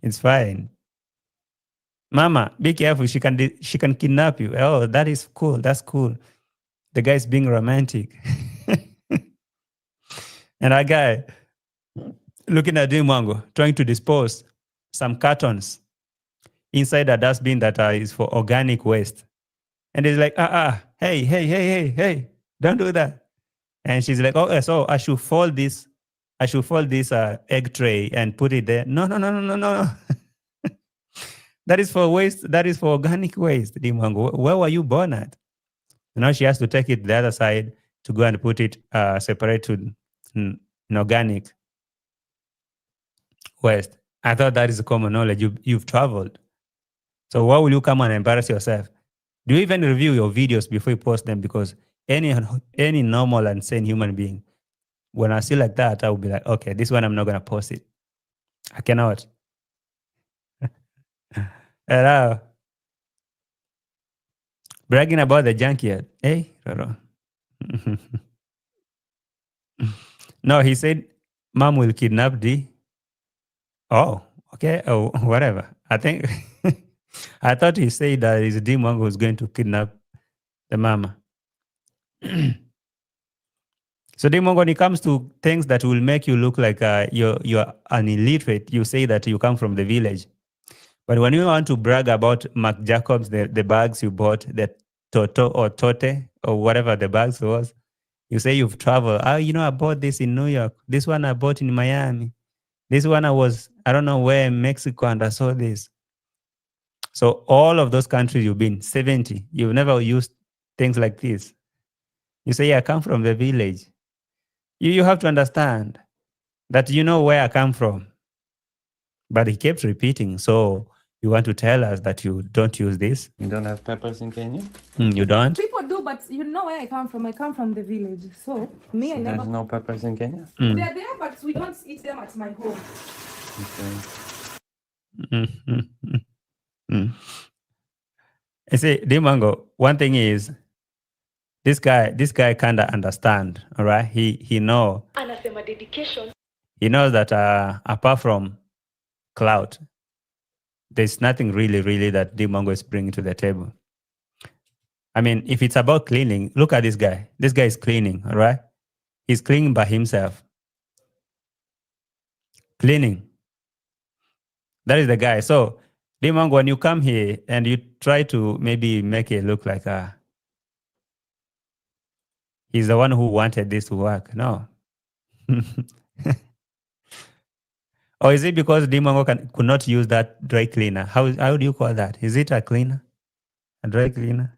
It's fine. Mama, be careful. She can kidnap you. Oh, that is cool. That's cool. The guy's being romantic. And that guy looking at Dee Mwango, trying to dispose some cartons inside a dustbin that is for organic waste. And he's like, hey, don't do that. And she's like, oh, so I should fold this egg tray and put it there. No. That is for waste. That is for organic waste, Dee Mwango. Where were you born at? Now she has to take it the other side to go and put it separate to in organic waste. I thought that is common knowledge. You've traveled. So why will you come and embarrass yourself? Do you even review your videos before you post them? Because any normal and sane human being, when I see like that, I will be like, okay, this one I'm not going to post it. I cannot. Hello. Bragging about the junkyard. Hey, Roro. No, he said, Mom will kidnap Dee. Oh, okay. Oh, whatever. I think, I thought he said that it's Dee Mwango who's going to kidnap the mama. So Dee Mwango, when it comes to things that will make you look like you're an illiterate, you say that you come from the village. But when you want to brag about Marc Jacobs, the bags you bought, the Toto or Tote or whatever the bags was, you say you've traveled. Oh, I bought this in New York. This one I bought in Miami. This one I don't know where in Mexico, and I saw this. So all of those countries you've been, 70, you've never used things like this. You say, I come from the village. You have to understand that you know where I come from. But he kept repeating. So you want to tell us that you don't use this? You don't have peppers in Kenya? You don't? People do, but you know where I come from. I come from the village. So me, I never. There's no peppers in Kenya? They're there, but we don't eat them at my home. Okay. You see, Dee Mwango, one thing is, this guy kind of understand, all right? He know. Anasema dedication. He knows that apart from clout, there's nothing really that Dee Mwango is bringing to the table. I mean, if it's about cleaning, look at this guy. This guy is cleaning, all right? He's cleaning by himself. Cleaning. That is the guy. So, Dee Mwango, when you come here and you try to maybe make it look like he's the one who wanted this to work. No. Or is it because Dee Mwango could not use that dry cleaner? How do you call that? Is it a cleaner? A dry cleaner?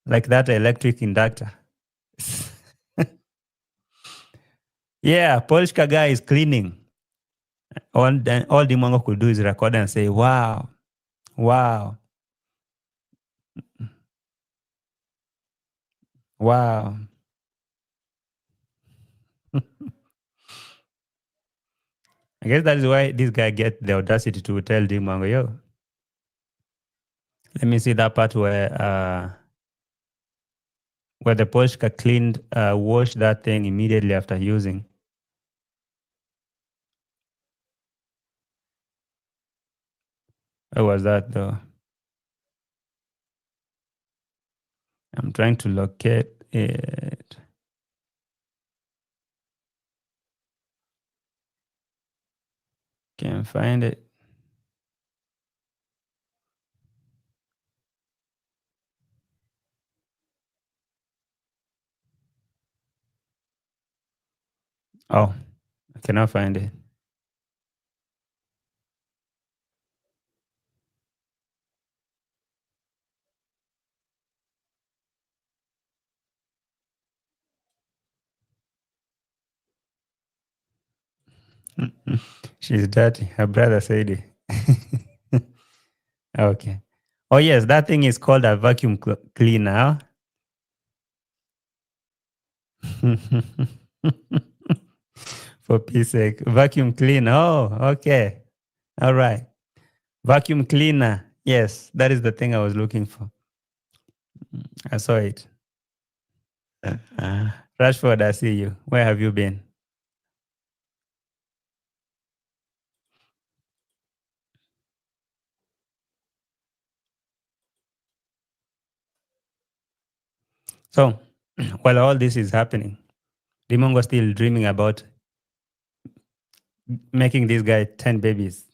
Like that electric inductor? Yeah, Polska guy is cleaning. All Dee Mwango could do is record and say, wow. Wow. Wow. I guess that is why this guy get the audacity to tell Dee Mwango, yo, let me see that part where the Polska cleaned, washed that thing immediately after using. Where was that though? I'm trying to locate it. Can't find it. Oh, I cannot find it. She's dirty. Her brother said it. Okay. Oh, yes, that thing is called a vacuum cleaner. For peace sake. Vacuum cleaner. Oh, okay. All right. Vacuum cleaner. Yes, that is the thing I was looking for. I saw it. Rashford, I see you. Where have you been? So, while all this is happening, Dee Mwango still dreaming about making this guy 10 babies.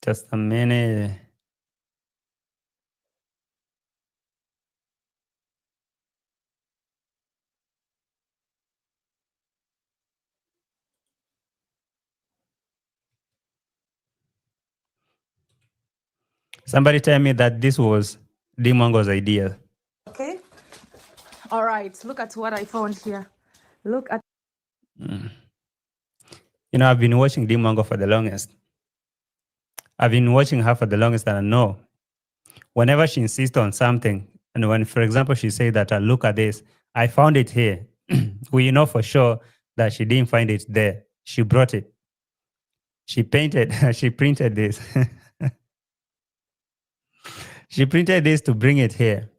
Just a minute. Somebody tell me that this was Dee Mwango's idea. Okay. All right. Look at what I found here. Look at. I've been watching Dee Mwango for the longest. I've been watching her for the longest, and I know whenever she insists on something, and when, for example, she said that, look at this, I found it here. We know for sure that she didn't find it there. She brought it. She painted, she printed this. She printed this to bring it here.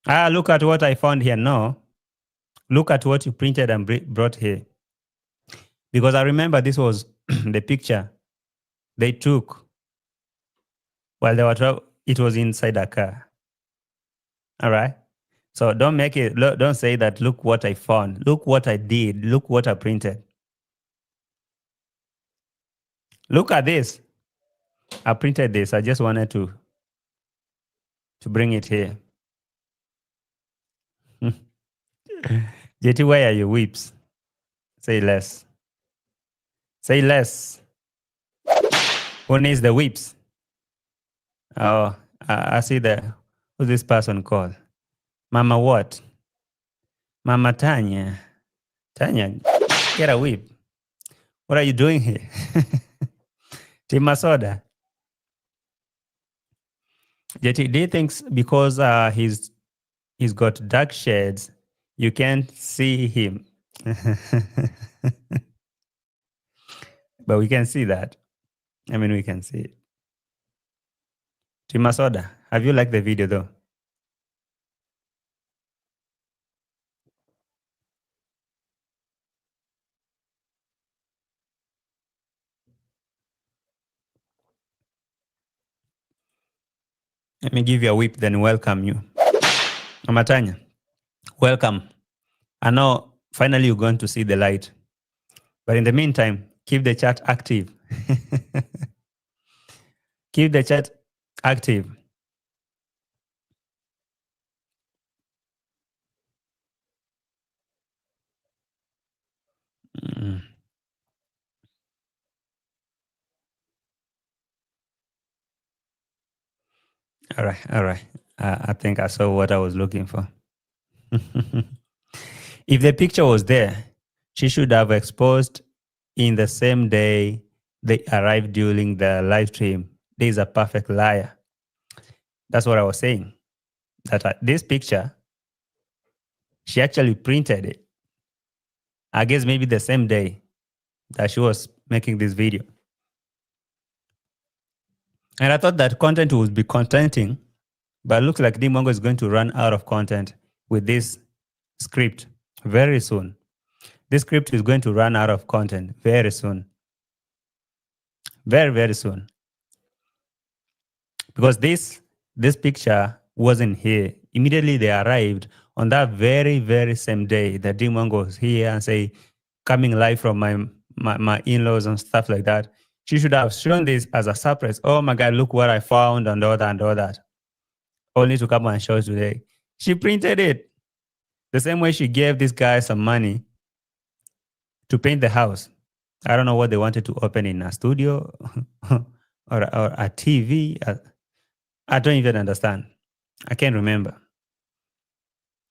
Look at what I found here. No. Look at what you printed and brought here. Because I remember this was the picture they took while they were it was inside a car. All right. So don't say that, look what I found, look what I did, look what I printed. Look at this. I printed this. I just wanted to bring it here. JT, where are your whips? Say less. Say less. Who needs the whips? Oh, I see who's this person called? Mama what? Mama Tanya. Tanya, get a whip. What are you doing here? Tima Soda. JT, do you think because he's got dark shades, you can't see him? But we can see that. I mean, we can see it. Tima Soda, have you liked the video though? Let me give you a whip, then welcome you. Mama Tanya, welcome. I know finally you're going to see the light. But in the meantime, keep the chat active. Keep the chat active. Mm. All right. I think I saw what I was looking for. If the picture was there, she should have exposed in the same day they arrived during the live stream. This is a perfect liar. That's what I was saying. That this picture, she actually printed it. I guess maybe the same day that she was making this video. And I thought that content would be contenting, but it looks like Dee Mwango is going to run out of content with this script very soon. This script is going to run out of content very soon. Very, very soon. Because this picture wasn't here. Immediately they arrived on that very, very same day that Dee Mwango was here and say, coming live from my in-laws and stuff like that. She should have shown this as a surprise. Oh my God, look what I found and all that. Only to come and show it today. She printed it. The same way she gave this guy some money to paint the house. I don't know what they wanted to open in a studio or a TV. I don't even understand. I can't remember.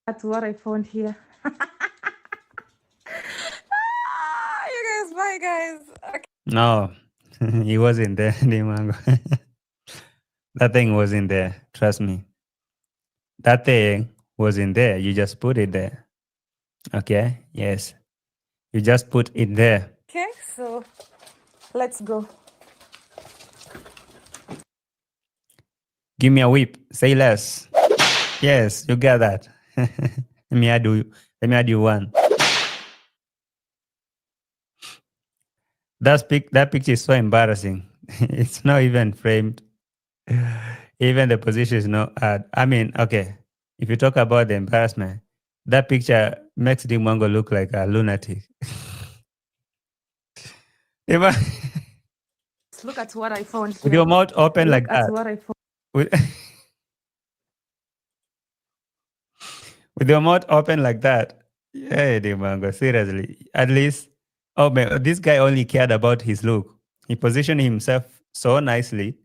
That's what I found here. You guys, bye guys. Okay. No, he wasn't there, Dee Mwango. That thing wasn't there. Trust me. That thing wasn't there. You just put it there. Okay? Yes. You just put it there. Okay, so let's go. Give me a whip. Say less. Yes, you got that. Let me add you one. That picture is so embarrassing. It's not even framed. Even the position is not I mean, okay. If you talk about the embarrassment, that picture makes Dee Mwango look like a lunatic. Look at what I found here. With your mouth open like that. What I found. With your mouth open like that. Yeah, Dee Mwango, seriously. At least, oh man, this guy only cared about his look. He positioned himself so nicely.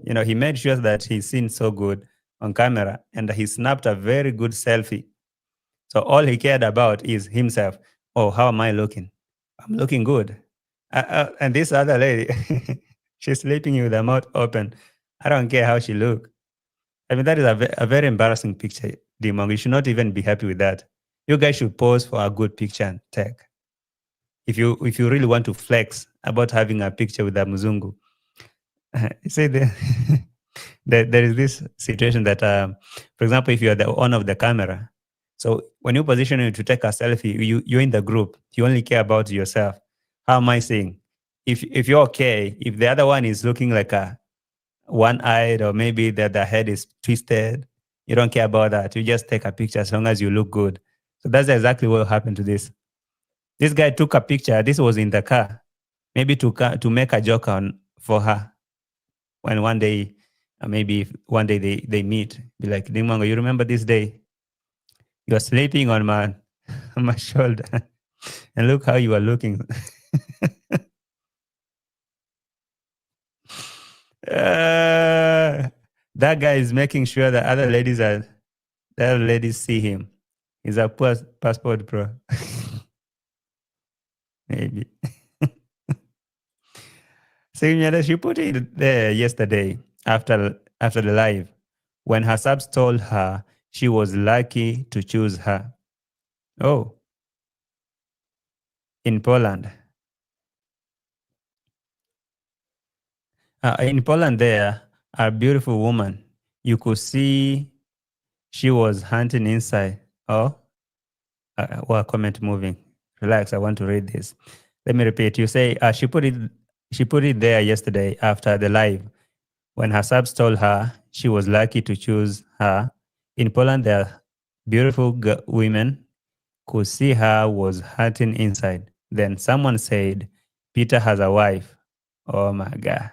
You know, he made sure that he's seen so good on camera and he snapped a very good selfie. So all he cared about is himself. Oh, how am I looking? I'm looking good. And this other lady, she's sleeping with her mouth open. I don't care how she look. I mean, that is a very embarrassing picture, Dee Mwango. You should not even be happy with that. You guys should pose for a good picture and tag. If you really want to flex about having a picture with a Muzungu. Say there is this situation that, for example, if you are the owner of the camera, so when you position it to take a selfie, you're in the group. You only care about yourself. How am I saying? If you're okay, if the other one is looking like a one-eyed or maybe that the head is twisted, You don't care about that. You just take a picture as long as you look good. So that's exactly what happened to this. This guy took a picture. This was in the car, maybe to make a joke on for her. When one day, maybe if one day they meet, be like, Dee Mwango, you remember this day? You are sleeping on my on my shoulder, and look how you are looking. That guy is making sure that other ladies see him. He's a passport pro. Maybe. So she put it there yesterday after the live when her subs told her she was lucky to choose her. Oh, in Poland. In Poland, there, a beautiful woman. You could see she was hunting inside. Oh, well, comment moving. Relax. I want to read this. Let me repeat. You say She put it there yesterday after the live when her subs told her she was lucky to choose her. In Poland, there are beautiful women could see her was hurting inside. Then someone said, Peter has a wife. Oh my God.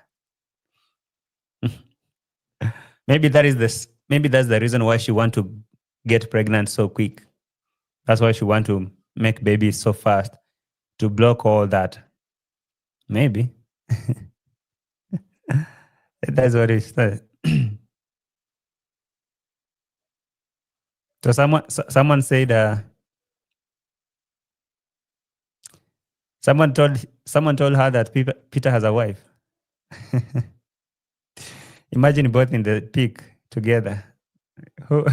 Maybe that's the reason why she want to get pregnant so quick. That's why she want to make babies so fast to block all that. Maybe. That's what it said. So someone said someone told her that Peter has a wife. Imagine both in the peak together. Who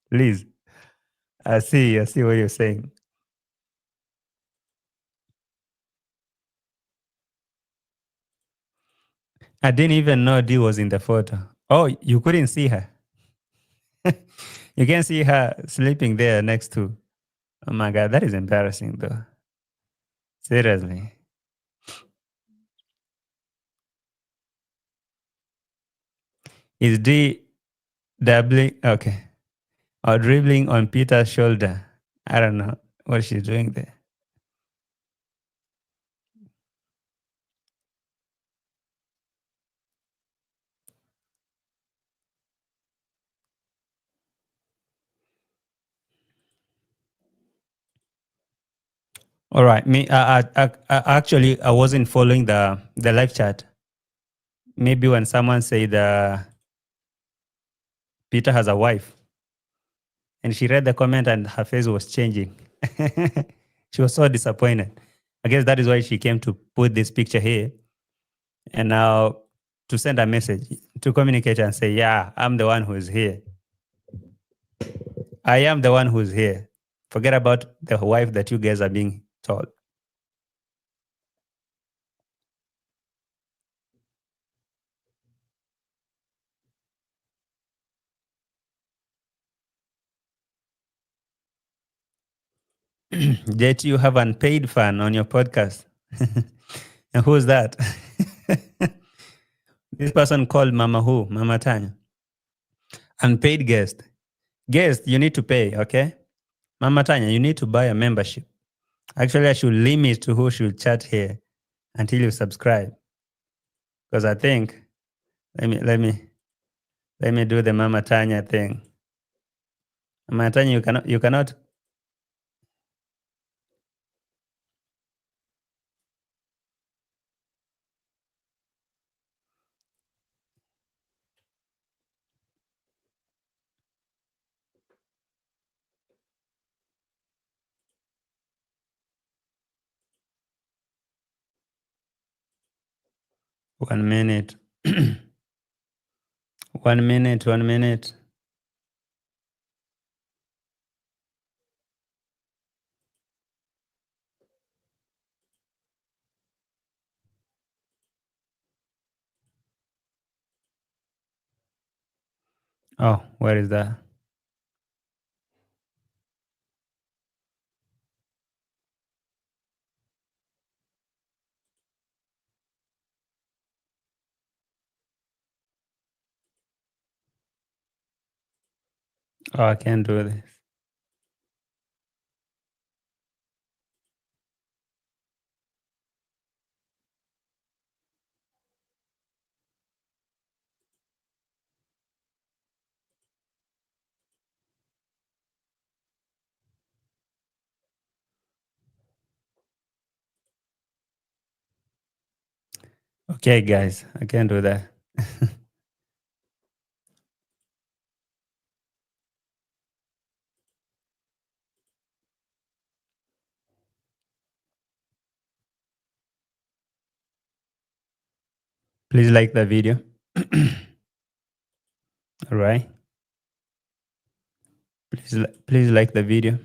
Liz, I see what you're saying. I didn't even know Dee was in the photo. Oh, you couldn't see her. You can see her sleeping there next to. Oh my God, that is embarrassing though. Seriously. Is Dee dabbling? Okay. Or dribbling on Peter's shoulder? I don't know what she's doing there. All right. Actually, I wasn't following the live chat. Maybe when someone said Peter has a wife, and she read the comment and her face was changing. She was so disappointed. I guess that is why she came to put this picture here, and now to send a message, to communicate and say, yeah, I'm the one who's here. I am the one who's here. Forget about the wife that you guys are being told. Yet you have unpaid fan on your podcast. And who's that? This person called Mama who? Mama Tanya. Unpaid guest. Guest, you need to pay, okay? Mama Tanya, you need to buy a membership. Actually, I should limit to who should chat here until you subscribe. Because I think, let me do the Mama Tanya thing. Mama Tanya, you cannot. 1 minute. 1 minute, 1 minute. Oh, where is that? Oh, I can't do this. Okay, guys, I can't do that. Please like the video. All right. Please like the video.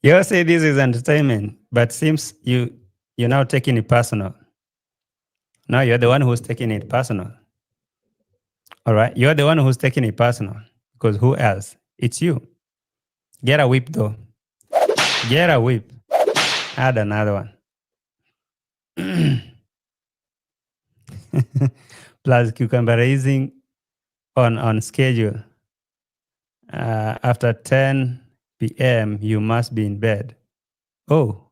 You all say this is entertainment, but seems you're now taking it personal. No, you're the one who's taking it personal. All right, you're the one who's taking it personal because who else? It's you. Get a whip though. Get a whip. Add another one. Plus cucumber raising on schedule. After 10 p.m., you must be in bed. Oh,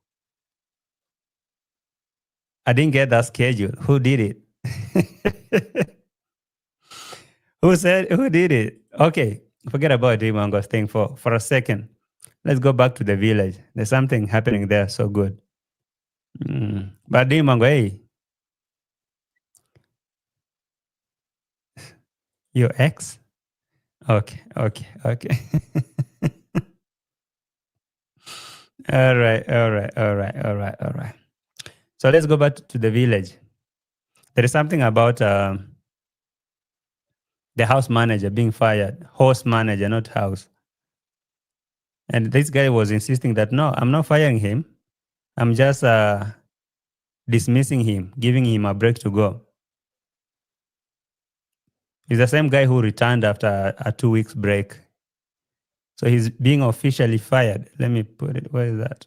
I didn't get that schedule. Who did it? Who did it? Okay, forget about Dee Mwango's thing for a second. Let's go back to the village. There's something happening there so good. But Dee Mwango, hey, your ex? Okay. All right. So let's go back to the village. There is something about the house manager being fired, house manager, not house. And this guy was insisting that no, I'm not firing him. I'm just dismissing him, giving him a break to go. He's the same guy who returned after a 2 weeks break. So he's being officially fired. Let me put it. Where is that?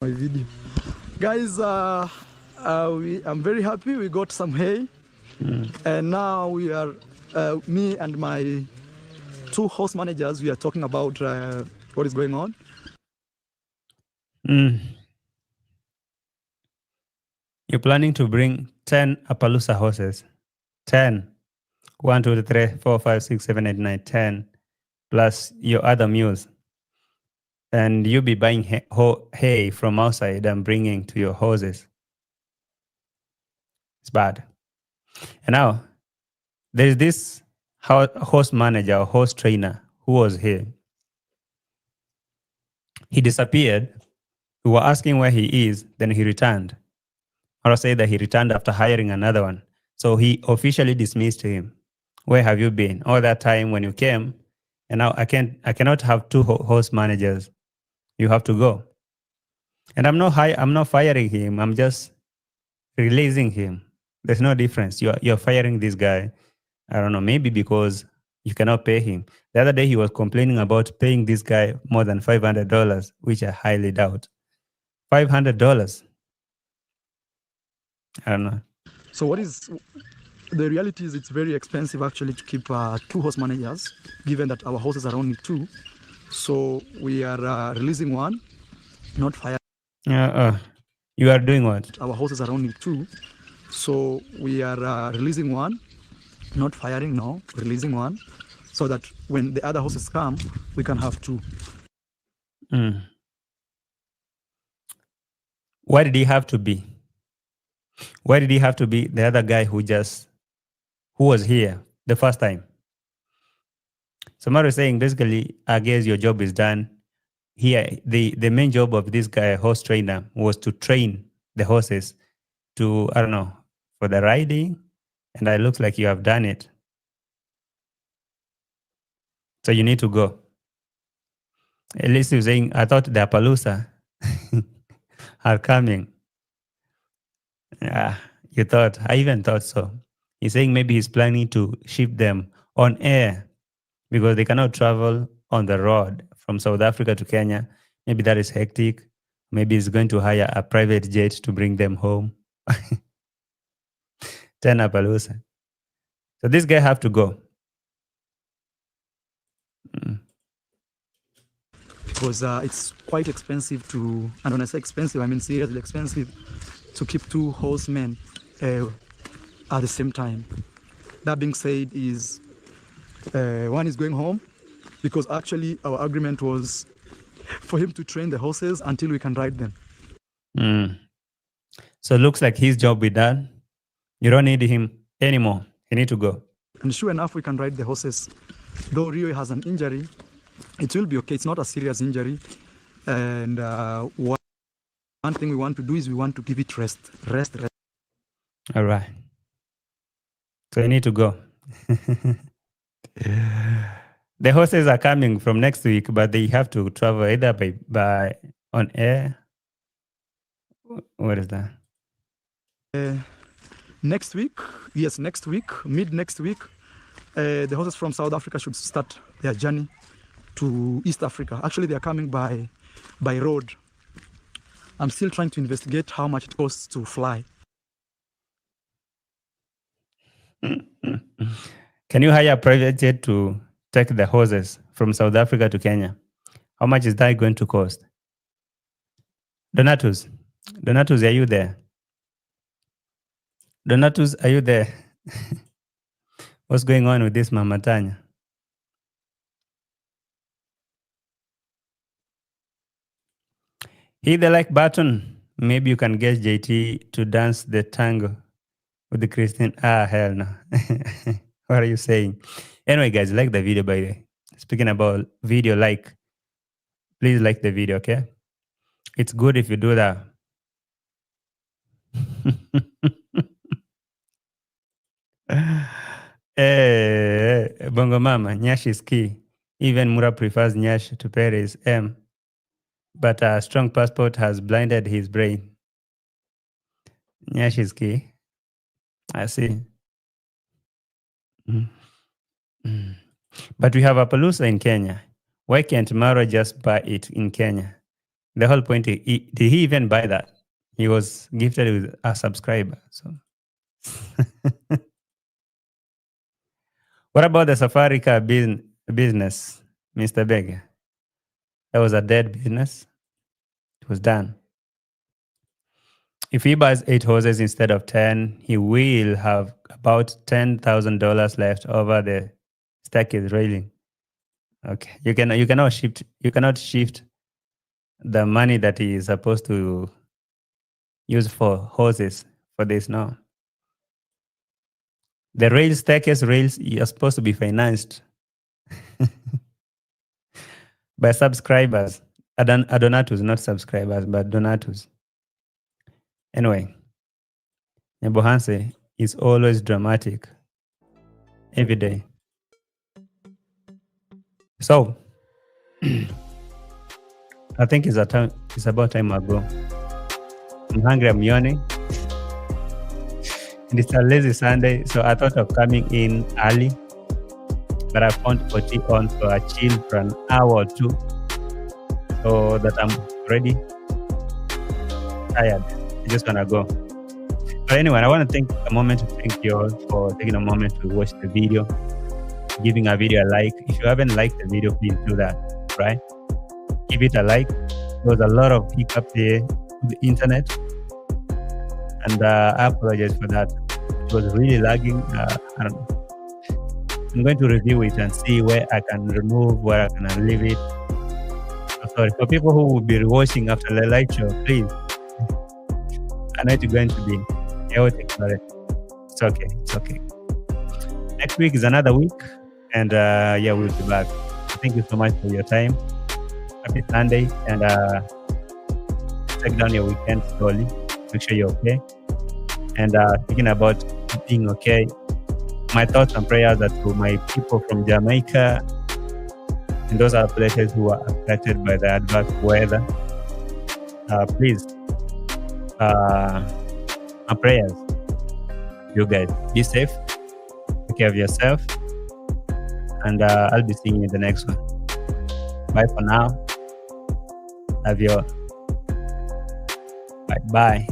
My video. Guys, I'm very happy we got some hay. And now we are, me and my two house managers, we are talking about what is going on. You're planning to bring 10 Appaloosa horses. 10. 1, 2, 3, 4, 5, 6, 7, 8, 9, 10. Plus your other mules. And you'll be buying hay from outside and bringing to your horses. It's bad. And now, there's this horse manager or horse trainer who was here. He disappeared. We were asking where he is, then he returned. Or say that he returned after hiring another one. So he officially dismissed him. Where have you been? All that time when you came, and now I cannot have two horse managers. You have to go. And I'm not firing him. I'm just releasing him. There's no difference. You're firing this guy. I don't know, maybe because you cannot pay him. The other day he was complaining about paying this guy more than $500, which I highly doubt. $500. I don't know. So what is the reality is it's very expensive actually to keep two horse managers, given that our horses are only two. So we are releasing one, not firing. You are doing what? Our horses are only two. So we are releasing one, not firing, no, releasing one, so that when the other horses come, we can have two. Why did he have to be? Why did he have to be the other guy who just who was here the first time. So Marwa is saying, basically, I guess your job is done. Here, the main job of this guy, horse trainer, was to train the horses to, I don't know, for the riding. And it looks like you have done it. So you need to go. At least you're saying, I thought the Appaloosa are coming. Yeah, you thought. I even thought so. He's saying maybe he's planning to ship them on air because they cannot travel on the road from South Africa to Kenya. Maybe that is hectic. Maybe he's going to hire a private jet to bring them home. 10 Appaloosa. So this guy have to go. Because it's quite expensive to, and when I say expensive, I mean seriously expensive, to keep two horsemen at the same time. That being said, is one is going home because actually our agreement was for him to train the horses until we can ride them. So it looks like his job is done. You don't need him anymore. He need to go. And sure enough, we can ride the horses. Though Rio has an injury, it will be okay. It's not a serious injury. And one thing we want to do is we want to give it rest. All right. So you need to go. The horses are coming from next week, but they have to travel either by on air. What is that? Next week, mid next week, the horses from South Africa should start their journey to East Africa. Actually, they are coming by road. I'm still trying to investigate how much it costs to fly. Can you hire a private jet to take the horses from South Africa to Kenya? How much is that going to cost? Donatus, are you there? Donatus, are you there? What's going on with this Mama Tanya? Hit the like button. Maybe you can get JT to dance the tango with the Christian. Hell no. What are you saying? Anyway, guys, like the video, by the way. Speaking about video, please like the video, okay? It's good if you do that. Bongo Mama, Nyash is key. Even Mura prefers Nyash to Perez M. But a strong passport has blinded his brain. Nyash is key. I see. But we have Appaloosa in Kenya. Why can't Marwa just buy it in Kenya? The whole point is, did he even buy that? He was gifted with a subscriber. So, what about the safari car business, Mr. Beggar? That was a dead business. It was done. If he buys 8 horses instead of 10, he will have about $10,000 left over the staircase railing. Okay, you cannot shift the money that he is supposed to use for horses for this now. The staircase rails are supposed to be financed by subscribers. Donatus, not subscribers, but donatus. Anyway, Nebohanse is always dramatic. Every day. So, I think it's about time I go. I'm hungry, I'm yawning. And it's a lazy Sunday, so I thought of coming in early. But I found OT on, so I chilled for an hour or two. So that I'm already tired. I just want to go. But anyway, I want to take a moment to thank you all for taking a moment to watch the video, giving a video a like. If you haven't liked the video, please do that, right? Give it a like. There was a lot of hiccups here with the internet, and I apologize for that. It was really lagging. I don't know. I'm going to review it and see where I can remove, where I can leave it. So sorry. For people who will be watching after the live show, please. I know it's going to be chaotic, but it's okay. It's okay. next week is another week, and yeah, we'll be back. Thank you so much for your time. Happy Sunday, and take down your weekend slowly. Make sure you're okay. And thinking about being okay, my thoughts and prayers are to my people from Jamaica and those other places who are affected by the adverse weather. Please, my prayers. You guys, be safe. Take care of yourself. And I'll be seeing you in the next one. Bye for now. Love you all. Bye.